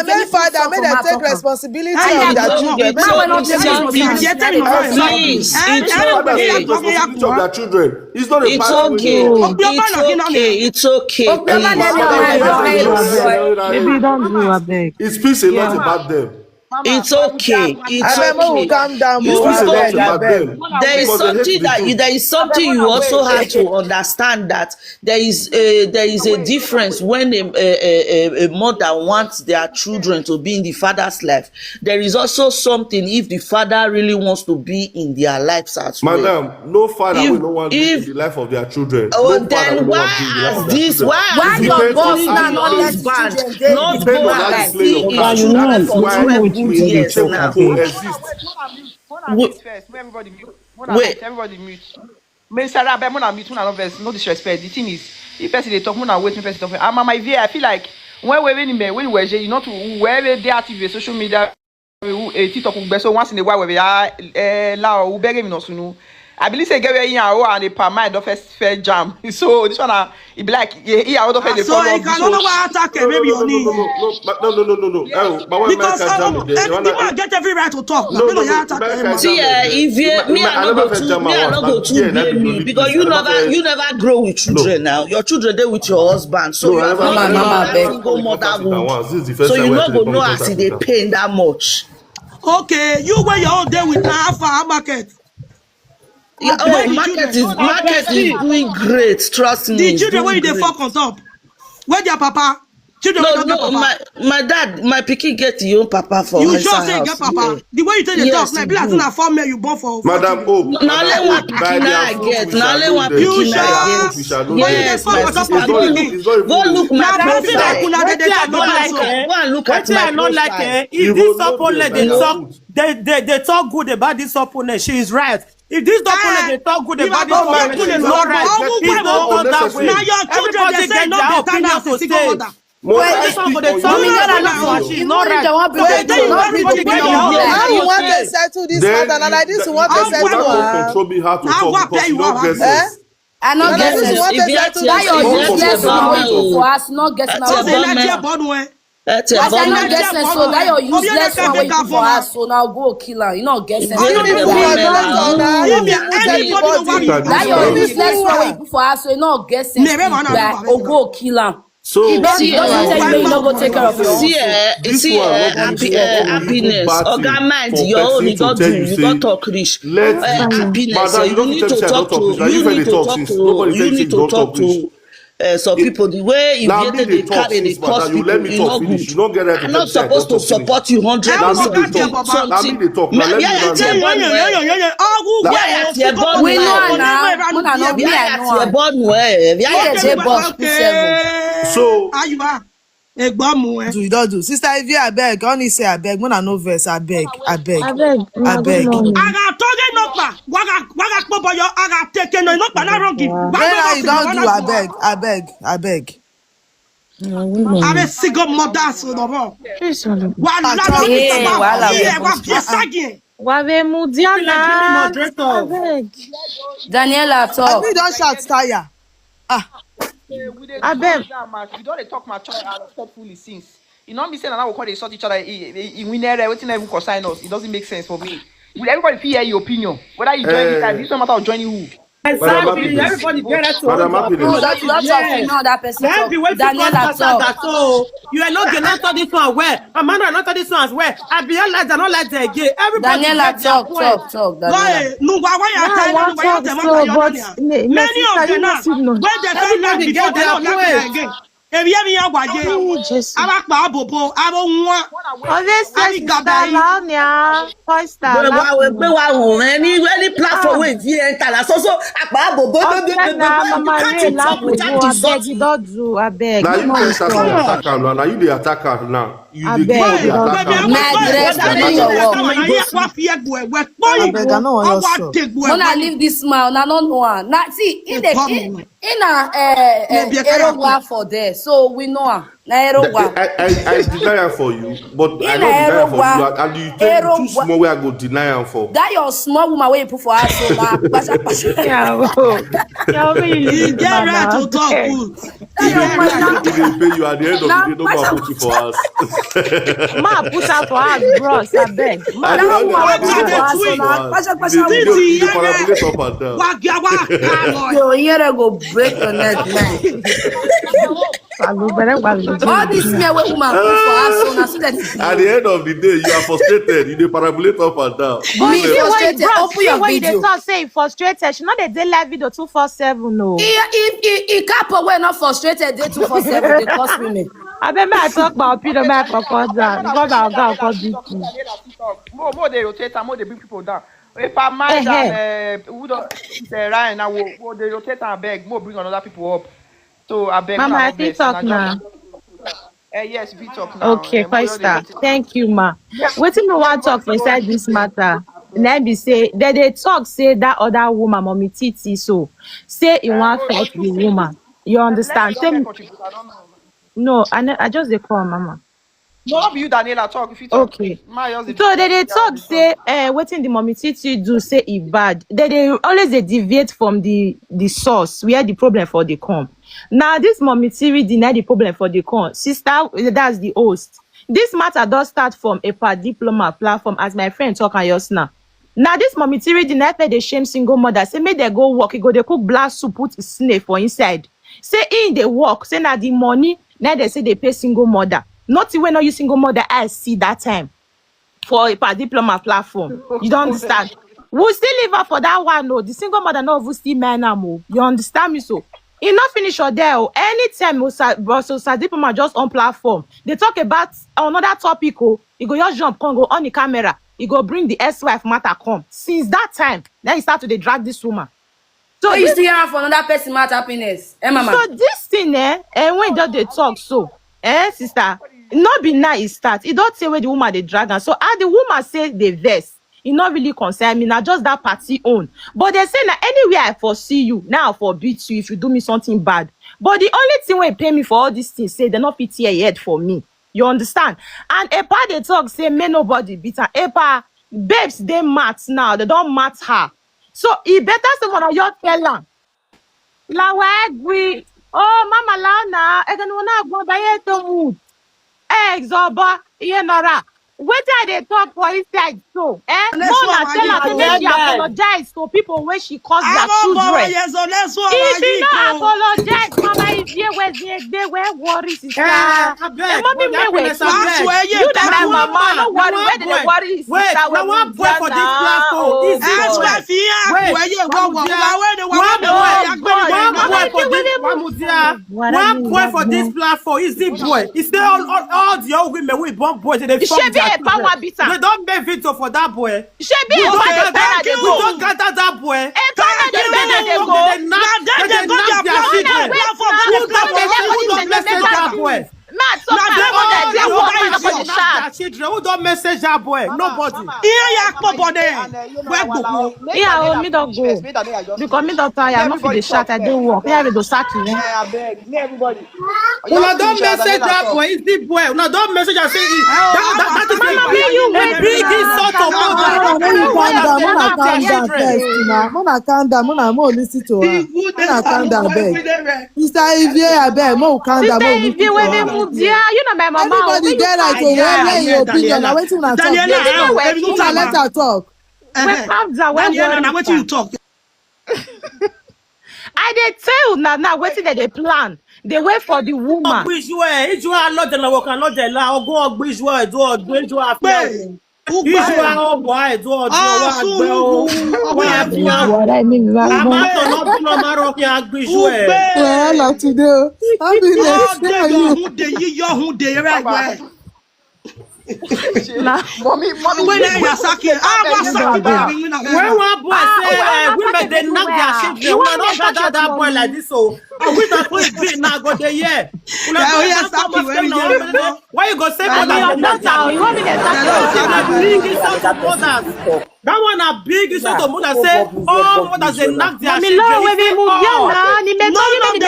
Many fathers may take responsibility on their children. Please, it's not a it's okay. It speaks a lot about them. It's okay. It's okay. Calm down, This is a lot about them. There is Because they hate something the truth. there is something you also have to understand, that there is a difference when a mother wants their children to be in the father's life. There is also something if the father really wants to be in their lives as well. Madam, no father will not want to be in the life of their children. Oh, No father then will not want to be in the life why of as their this? children. Why your boss not not let the husband children dey not in go the and life? Play your see card. his children for 12 good years They now? will coexist. Mona mute first. Make everybody mute. Mona Wait. mute. Everybody mute. Me Sarah, but Mona mute. Mona no verse. No disrespect. The thing is, if person they talk, Mona wait. Me person talk. Mama, I feel like when we you know to wherever they active social media, TikTok, so once in a while we are we beg him no sunu. I believe say get where you are and the per mind of first jam. So this one it be like yeah out of the So he can no longer attack maybe on him. No. Because people get every right to talk. See, if me I no go too blame you because you never grow with children now. Your children dey with your husband, so you have not been that single motherhood. So you no go know as they pain that much. Okay, you where your own day with Alpha market. Yeah, market is doing great. Trust me. The children where they fuck on top. Where their papa? Children no, my dad, my pikin get your own papa for you inside sure say house. Get papa? The way you tell the talk, like be like na 4 million you born for. Madam Hope. Now let one pikin I get. Now let one pikin I get. Yes, my sister. Go look my profile. Go and look at my profile. If this opponent they talk good about this opponent, she is right. If this opponent they talk good about this opponent, she is not right. It's not that way. Now your children they say no better than a single mother. This one for the talk she's not right. How you want to settle this matter? Now like this, you want to settle control me how to talk because you don't get sense. I not get sense. That your useless one for us, not get sense. I not get sense. So that your useless one wey you for us, so now go kill her. You not get sense. That your useless one wey you for us, so you not get sense. Or go kill her. So see, you no go take care of your own. Happiness. Oga mind your own. You got do. You got talk rich. Happiness. You need to talk to. You need to talk to. Some people the way you get they carry they cost people you not good. I'm not supposed to support you 100%. So you don't do. Sister Ivy, I beg. Only say I beg. When I know verse, I beg. I beg. I beg. I don't do. I beg. I'm a single mother, so no. Daniela talk. We don't shout tire. I beg. We don't talk much respectfully since. You know me saying now we call they sort each other in winner waiting even consign us. It doesn't make sense for me. Will everybody hear your opinion? Whether you join this time, this no matter of joining who. Exactly. Everybody get it to that's that person. Daniela talk. You are not getting this one where Amanda not this one as well. I be like not like the gay. Everybody Daniela talk. Many of them now when they don't like before they don't like again. Ebi emi ya gbaje. Abapa abobo abo nwa. Any platform wey you enter la so apa abobo I beg. Now you attack her now. You the attacker now. You the Mona leave this man. I don't know her. Now see in Erogwa for there, so we know her. I deny her for you, but I don't deny her for you. And you take too small where I go deny her for. That your small woman where you put for us, so now you get right to talk good. If they pay you at the end of the day, nobody put you for us. Ma put her for us, bros. I beg. Yo, here I go break your neck, man. All this smear where woman put for us, so now so that At the end of the day, you are frustrated. You dey parabulate up and down. me frustrated. Bros, Open see your why they video. talk say he frustrated. She not dey live video 247 no. If couple were not frustrated, they 247, they cost women. I bet me I talk about Peter my proposal because I'll go for BT. More they rotate and more they bring people down. If I mind and who don't Ryan, I will they rotate and beg more bring another people up. So I beg. Mama, I fit talk now. Yes, we talk now. Okay, Krista. Thank you, ma. Wetin me want talk for inside this matter? Let me say that they talk say that other woman, mommy Titi, so say he want fight the woman. You understand? Say, no, I just dey call mama. No, you Daniela talk if you talk. Okay. So they talk say wetin the mommy Titi do say e bad. They always they deviate from the source where the problem for the come. Now this mommy Titi deny the problem for the come. Sister, that's the host. This matter does start from a diploma platform as my friend talk and just now. Now this mommy Titi deny the shame single mother say make they go work. He go they cook black soup put snake for inside. Say in the work say now the money now they say they pay single mother. Not when not you single mother I see that time for a diploma platform. You don't understand? We'll still leave her for that one. No, the single mother no will still man more. You understand me? So you not finish or there. Anytime diploma just on platform, they talk about another topic. You go just jump, go on the camera. You go bring the ex-wife matter come. Since that time, then you start to drag this woman. So you still have for another person matter happiness. Mama. So this thing, and when they talk so, sister. Not be nice start. It don't say where the woman they drag her. So the woman say the verse. It not really concern me. Now just that party own. But they say now anywhere I foresee you, now I forbid you if you do me something bad. But the only thing when pay me for all these things, say they not pity a head for me. You understand? And Epa they talk say may nobody beat her. Epa babes they mat now. They don't mat her. So it better someone your tell her. La wagwi. Oh mama la na. I can wanna go by to mood. Zoba, Yenora. What are they talk for inside so? Mona tell her to make she apologize to people when she caused their children. If she not apologize, mama, if you they were worry, sister. Mommy, me wait. You that my mama, no worry. Where did they worry, sister? Wait, now one boy for this platform. One boy for this platform is the boy. It's all the young women we born boys and they they don't make video for that boy. We don't gather that boy. Who don't message that boy? Nobody. Yeah, me don't go. Because me don't tire. I'm not for the shot. I don't work. Yeah, we do sack you. Everybody. Don't message that boy. It's the boy. No, don't message and say that is a big insult to Mona calm down. Mona listen to her. Mona calm down, beg. Sister Ivy, beg. Mo calm down. You know my mama. Everybody get right to hear your opinion. Now wait till I talk. Let her talk. Now wait till you talk. I dey tell now wetin they plan. They wait for the woman. Mommy, when one boy say women they knock their shit. You want not gather that boy like this, so we not going to be now go there. Yeah. Why you go say more than that? You want me to that one a big issue to mother say mothers they knock their shit. No, they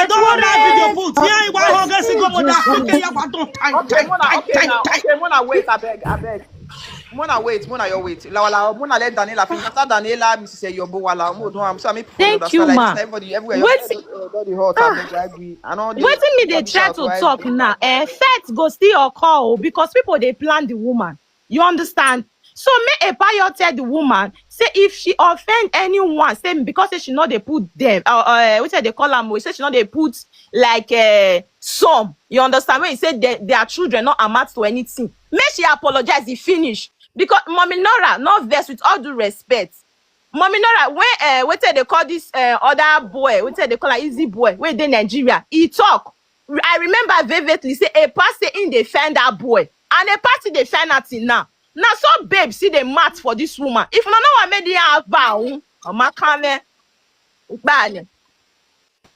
don't have video put. Yeah, why hungry single mother? Okay, Mona wait, I beg. Mona wait, Mona let Daniela finish. After Daniela, Mrs. Yobo, wala, mo don't. So me. Thank you, ma. Everybody, everywhere. What me they try to talk now? Facts go still occur because people they plan the woman. You understand? So me Epayo tell the woman, say say if she offend anyone, say because say she know they put them, what say they call them, say she know they put like some, you understand, when you say their children not amount to anything, make she apologize, he finish. Because Mommy Nora, not vex, with all due respect, Mommy Nora, when what say they call this other boy, what say they call an easy boy, when they Nigeria, he talk. I remember vividly say a pastor in they find that boy, and a party they find out in now. Now so babe see the mat for this woman. If no one made the have bow, my come bad.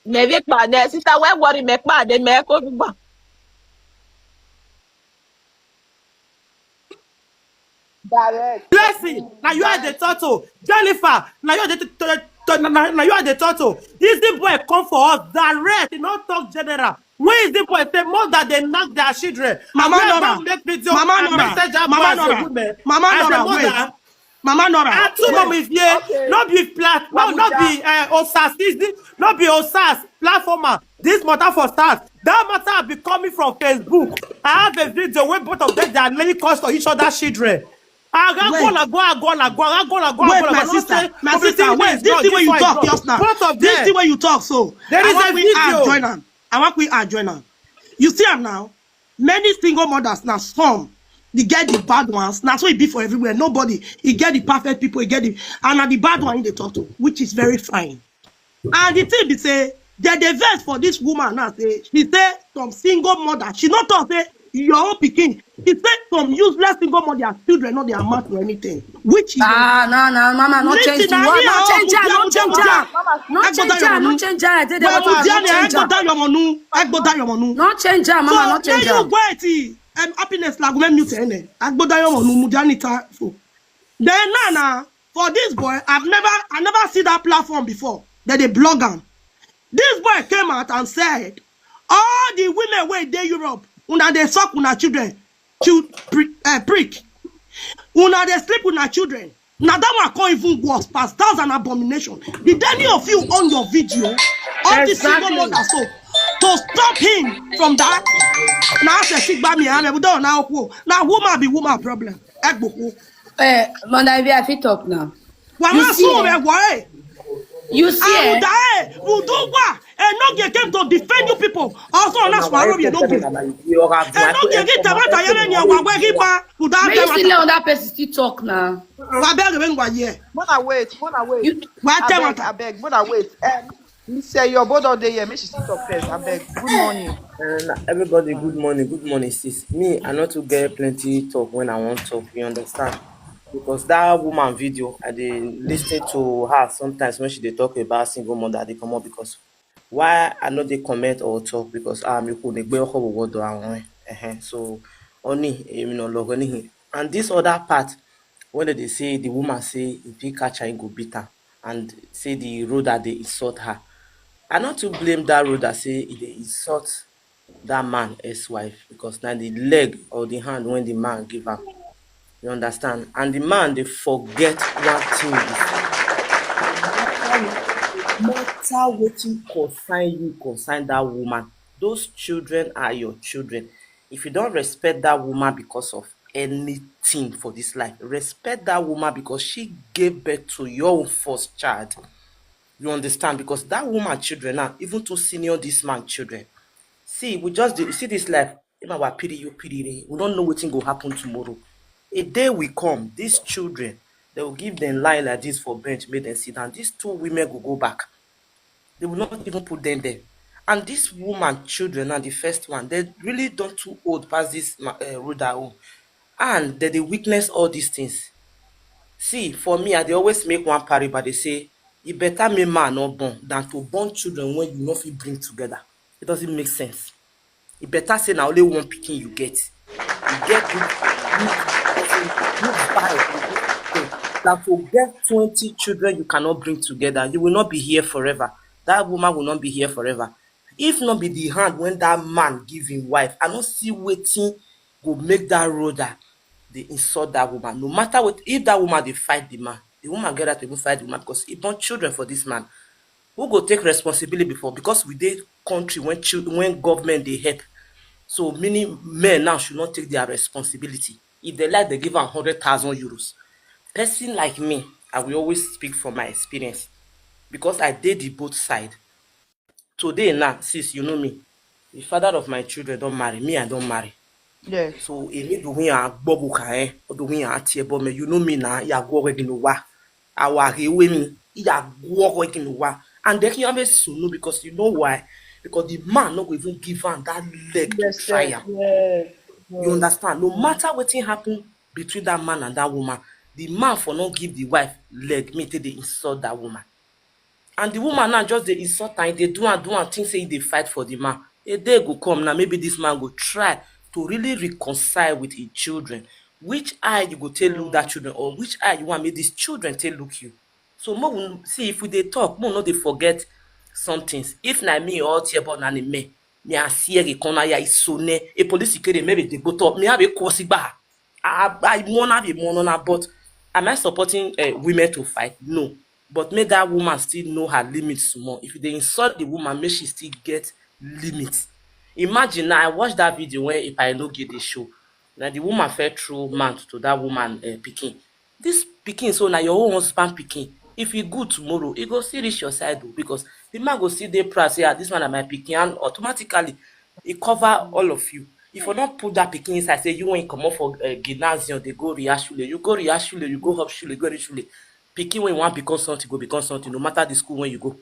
Maybe bad sister, why worry make bad they make over. Blessing, now you are the turtle. Jennifer, now you are now you are the turtle. This the boy come for us direct, he not talk general. Where is the boy say more that they knock their children? Mama Nora, Mama Nora, and two mom is here, not be flat, not be osas, not be osas platformer. This matter for start. That matter be coming from Facebook. I have a video where both of them they are laying cost for each other children. Wait, my sister, wait, this is where you talk just now. This is where you talk, so there is a video. I want we are join them. You see them now, many single mothers now, some they get the bad ones. That's what it be for everywhere. Nobody, he get the perfect people, he get the, and the bad one in the turtle, which is very fine. And the thing be say, they verse for this woman now say, she say some single mother, she not talk say your own picking. He said some useless single mother children not they amount to anything. Which is no, mama, not change the word, not change it, not change it, not change it, not change it. Not change it, mama, not change it. So you happiness like when mute ene. Then Nana, for this boy, I never see that platform before. That they blog him. This boy came out and said, all the women where they Europe, una they suck una children, prick. Una they sleep with una children. Now that one can't even worse past. That's an abomination. Did any of you on your video, all the single mothers so to stop him from that? Now I say by me, we don't now woman be woman problem. Mother, I fit talk now. You see, Enogie came to defend you people. Also, that's why you don't do. Enogie get about a year and where he back. Still on that person still talk now. Mona wait. I beg. Mona wait. Me say your board all day here. Make she sit up first. I beg. Good morning. Everybody, good morning, sis. Me, I not to get plenty talk when I want to talk. You understand? Because that woman video, I dey listen to her sometimes when she dey talk about single mother, they come up because why I know they comment or talk because you could negbe owo wodo awon so only no log any. And this other part when they say the woman say if he catch her he go beat her and say the road that they insult her. I not to blame that road that say they insult that man ex-wife because now the leg or the hand when the man give her. You understand? And the man, they forget one thing. No matter what you consign that woman. Those children are your children. If you don't respect that woman because of anything for this life, respect that woman because she gave birth to your first child. You understand? Because that woman children now, even to senior this man children. See, we just see this life. We don't know what thing will happen tomorrow. A day will come, these children, they will give them lie like this for bench, make them sit down. These two women will go back. They will not even put them there. And this woman, children, and the first one, they really don't too old past this road at home. And they witness all these things. See, for me, they always make one parry, but they say, it better me man not born than to born children when you not bring together. It doesn't make sense. It better say now only one picking you get. You get that to get 20 children you cannot bring together, you will not be here forever. That woman will not be here forever. If not be the hand when that man give him wife, I don't see waiting go make that road that they insult that woman. No matter what, if that woman they fight the man, the woman get that to fight the man because he born children for this man. Who go take responsibility before? Because we did country when government they help. So many men now should not take their responsibility. If they like, they give them 100,000 euros. Person like me, I will always speak from my experience because I did the both side. Today now, sis, you know me. The father of my children don't marry. Me, I don't marry. Yes. So emi do we a bobu kan do we a tie bo me you know me na ya go we ginu wa aware we mi ya go we ginu wa and then you have so no because you know why because the man no go even give am that leg to try am. You understand? No matter wetin happen between that man and that woman, the man for not give the wife leg me take dey insult that woman. And the woman now just dey insult am, dey do am think say e dey fight for the man. A day go come now, maybe this man go try to really reconcile with his children. Which eye you go take look that children, or which eye you want make these children take look you? So more we see if we dey talk, more no dey forget some things. If na me or Tiebo na me a siege kona ya isone a police kere maybe dey go talk me have a course ba. I wanna be monona, but am I supporting women to fight? No. But make that woman still know her limits more. If they insult the woman, make she still get limits. Imagine now, I watched that video where if I no get the show, now the woman fell through mouth to that woman picking. This picking, so now your own husband picking. If he good tomorrow, he go still reach your side though, because the man go see dey proud say, this one am my picking, and automatically he cover all of you. If you don't put that picking inside, say you want come up for gymnasium, they go Riashule, you go Riashule, you go Hopshule, go Riashule. Picking when you want become something, go become something, no matter the school when you go.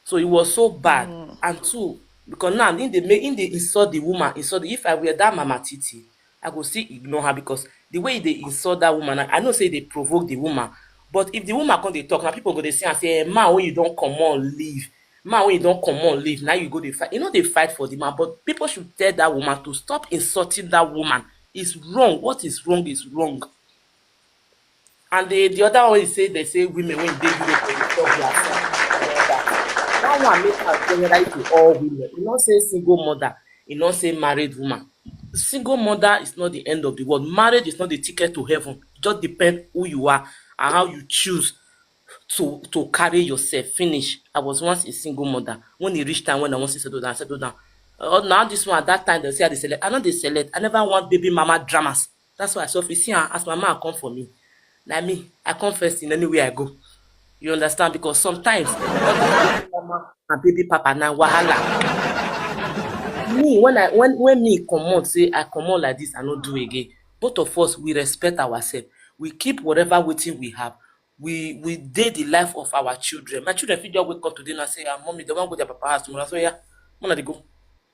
So it was so bad. And two, because now in they insult the woman, if I were that Mama Titi, I go still ignore her because the way they insult that woman, I know say they provoke the woman. But if the woman come they talk, now people go they say and say, man, when you don't come on, leave. Man, when you don't come on, leave. Now you go they fight. You know they fight for the man, but people should tell that woman to stop insulting that woman. It's wrong. What is wrong is wrong. And the other one is they say women when they do that one make her generalize to all women. You not say single mother, you not say married woman. Single mother is not the end of the world. Marriage is not the ticket to heaven. It just depends who you are and how you choose to carry yourself. Finish. I was once a single mother. When it reached time when I want to settle down. Now this one at that time they say they select. I know they select. I never want baby mama dramas. That's why I self see her as my mama come for me. Like me, I come first in anywhere I go. You understand? Because sometimes mama and baby papa now wahala. Me when me come out say I come out like this, I not do again. Both of us we respect ourselves. We keep whatever waiting we have. We date the life of our children. My children feel just wake up today and say, mommy, they want to go to their papa house tomorrow. So yeah, when they go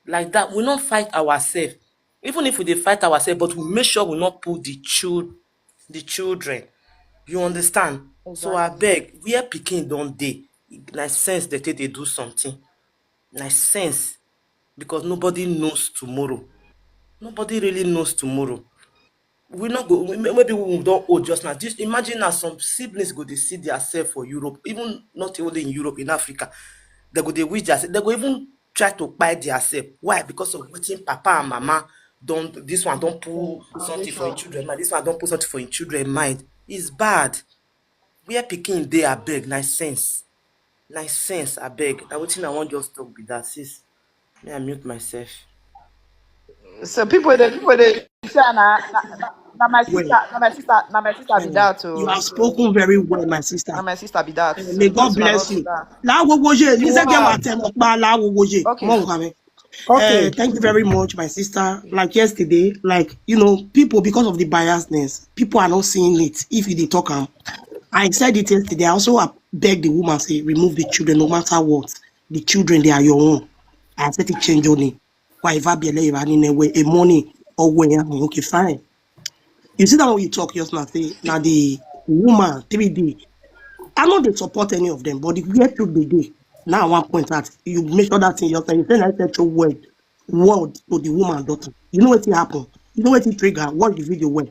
like that, we not fight ourselves. Even if we fight ourselves, but we make sure we not put the children. You understand? Exactly. So I beg, where pikin don't dey, nice sense that they do something. Nice sense. Because nobody knows tomorrow. Nobody really knows tomorrow. We not go, maybe we don't owe just now. Just imagine now some siblings go they see themselves for Europe, even not only in Europe, in Africa. They go they wish themselves, they go even try to buy themselves. Why? Because of waiting papa and mama don't, this one don't put something for your children mind, this one don't put something for your children mind. It's bad. Where pikin dey abeg, nice sense. Nice sense, abeg. Na wetin I want just talk be that, sis. May I mute myself. So people they say na my sister be that too. You have spoken very well, my sister. Na my sister be that. May God bless you. Okay. Thank you very much, my sister. Like yesterday, like people because of the biasness, people are not seeing it. If they talk, I said it yesterday. I also beg the woman say remove the children, no matter what. The children they are your own. I said it change your name. Whatever be a money or where okay fine. You see that when you talk just now, say now the woman 3D. I know they support any of them, but if we get to the day now, at one point that you make sure that in your time, you say I said your word to the woman daughter. You know what it happen? You know what it trigger? Watch the video well.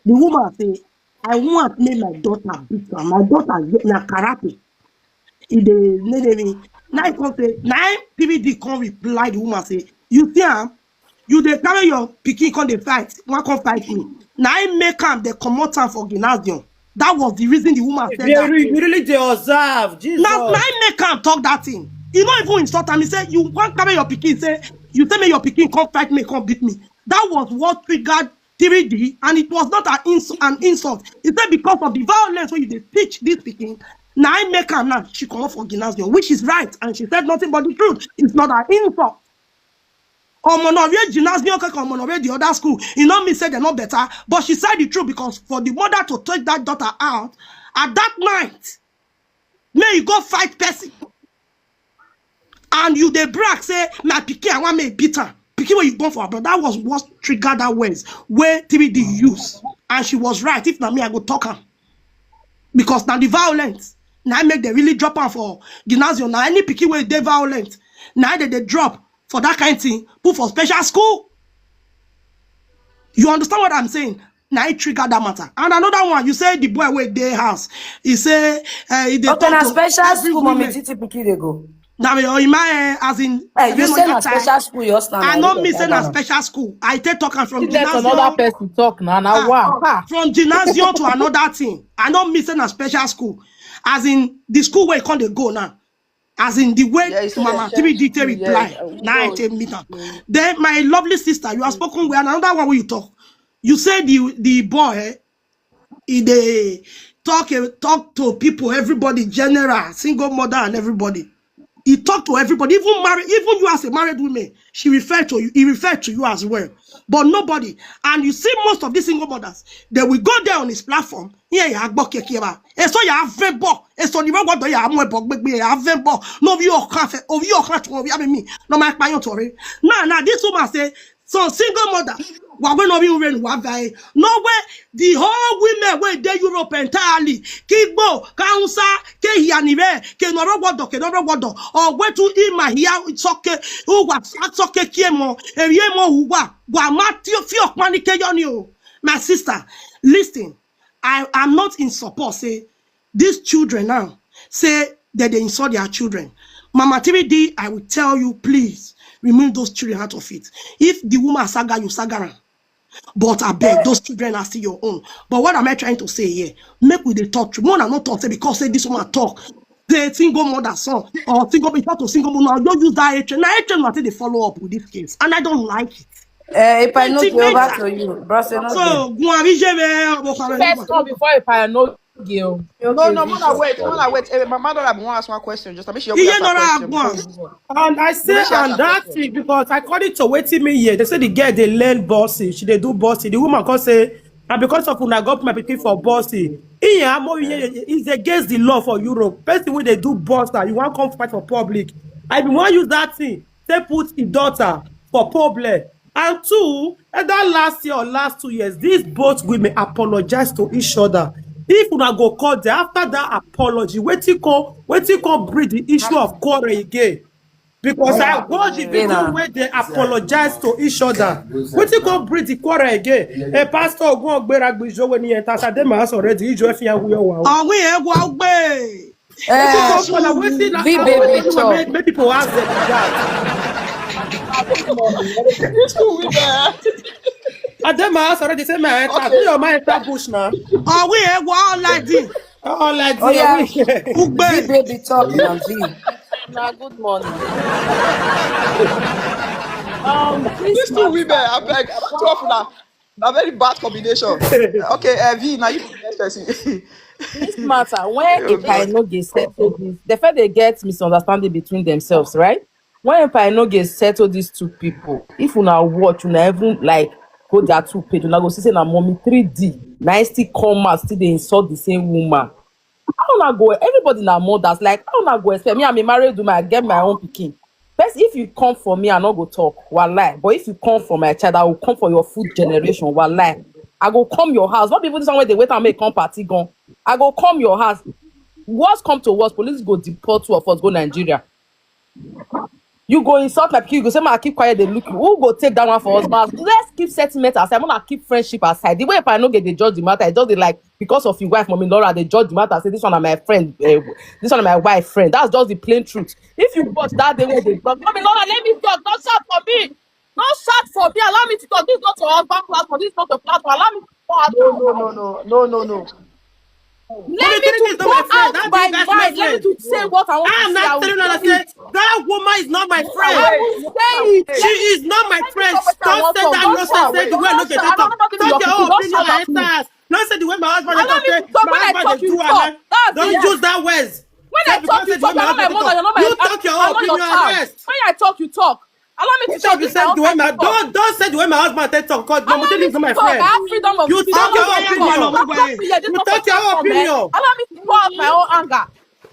The woman say, I want to make my daughter beat her. My daughter get na karate. If they now I come say, now PVD come reply the woman say, you see you dey carry your pikin come dey fight, one come fight me. Now I make am they comot am for gymnasium. That was the reason the woman said that. You really they observe. Jesus. Now I make am talk that thing. You not even insult am. He say you want carry your pikin. Say you tell me your pikin come fight me, come beat me. That was what triggered 3D, and it was not an insult. It said because of the violence when you teach this speaking, now I make her now, she come for gymnasium, which is right, and she said nothing but the truth. It's not an insult. Gymnasium, the other school, you know me say they're not better, but she said the truth because for the mother to take that daughter out at that night, may you go fight person, and you they brag say my pikin I want me beat her. Pikin when you born for her, but that was what triggered that words where 3D use, and she was right. If not me, I go talk her because now the violence now make they really drop her for gymnasium. Now any pikin where they violent now they drop for that kind of thing, put for special school. You understand what I'm saying? Now it triggered that matter. And another one, you say the boy where their house, he say they okay, na special school, mommy titi pikin they go. Now in my as in you say na special school you stand. I not miss na special school. I take talking from gymnasium. Another person talk now. From gymnasium to another thing. I not miss na special school. As in the school where you can't go now. As in the way Mama 3D reply. Now I take me down. Then my lovely sister, you have spoken with another one where you talk. You say the boy they talk to people, everybody, general, single mother, and everybody. He talked to everybody, even you as a married woman. He referred to you as well. But nobody. And you see most of these single mothers, they will go there on his platform. Yeah, you have kekeba. And so you have vembo. And so you want to have more vembo. No view of cafe, of your heart, of me. No my client story. Now this woman say, so single mother. No way the whole women where they Europe entirely Kigbo, Kausa, Kehianive, Kenorogodo, or where to ima here it's okay, who was okay Kiemo, and Yemo who wa Matthew Fiok Manikayonio. My sister, listen, I am not in support. Say these children now say that they insult their children. Mama 3D, I will tell you, please remove those children out of it. If the woman saga, you saga. But I beg, those children are still your own. But what am I trying to say here? Make with the talk. More than not talk, say because say this woman talk. The single mother son or single to single mother. Don't use that HN. Now HN until they follow up with this case, and I don't like it. If I know over to you, brother. So first call before if I know you. No, Mona, wait. My mother want to ask one question. Just make sure you ask question. And I say on that thing because according to waiting me here, they say the girl they learn bossy, they do bossy. The woman can say, and because of when I got my pikin for bossy, it's against the law for Europe. Person when they do boss now, you want to come fight for public. I be want to use that thing. They put the daughter for public. And two, and that last year or last 2 years, these both women apologize to each other. If una go court there after that apology, wetin come bring the issue of quarrel again? Because I watch the video where they apologize to each other. Wetin come bring the quarrel again? A pastor go gbera gbijo when he enters at them house already. He just fear we all. Oh we go gbe. Make people ask them that. At them house already say my enter. Your my enter bush now. Oh we all like this. All like this. Baby talking on V. Nah, good morning. These two women, I beg, two of them, a very bad combination. Okay, V, now you next person. This matter, when if I know get settled this, the fact they get misunderstanding between themselves, right? When if I know get settled these two people, if you now watch, you never like go their two page, you now go see say na mommy 3D, now still come out, still they insult the same woman. How not go? Everybody now mothers like how not go expect me? I'm a married woman. I get my own pikin. First, if you come for me, I not go talk. Walai. But if you come for my child, I will come for your food generation. Walai. I go come your house. Not people this one where they wait and make come party gone. I go come your house. Worst come to worst, police go deport two of us go Nigeria. You go insult my pikin. You go say, "I keep quiet." They look you. Who go take that one for us? But let's keep sentiment aside. I'm gonna keep friendship aside. The way if I no get the judge the matter, I just they like because of your wife, mommy Laura, they judge the matter. Say this one are my friend, this one are my wife friend. That's just the plain truth. If you watch that day when they talk, mommy Laura, let me talk. Don't shout for me. Don't shout for me. Allow me to talk. This is not your husband platform. This is not a platform. Allow me to talk. No. Let me to is not pour my friend. out That my big guy's my mind. Let me friend. to say what I want I to am say. I not will telling you that say it. that woman is not my friend. I will say it. She is not my Let me friend. talk what I Don't want say to talk. that Don't nonsense. shout. Say the way Don't no get shout. I talk. don't nothing to Talk your your people. own Don't opinion shout at and me. answer. Don't say the way my husband they Allow talk. me Say to talk. my When I husband talk, they you do talk. and That's don't it. use that words. When Say I talk, because you say the way talk. my You're not my husband they mother. talk. You're not my. You talk your I'm own not your opinion and child. rest. When I talk, you talk. Allow me to You talk. should be This is my saying own the way time my to talk. don't say the way my husband they talk because my Allow mother me is not to my talk. I friend. have freedom of You speech. talk Allow your me to own talk. opinion. Don't be here. This You no talk your personal own from me. opinion. Allow me to pour out my own anger.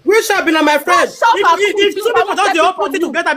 We shall be not my Don't friend. shout at me. If Please, two I people won't just take they it all put from it you. together,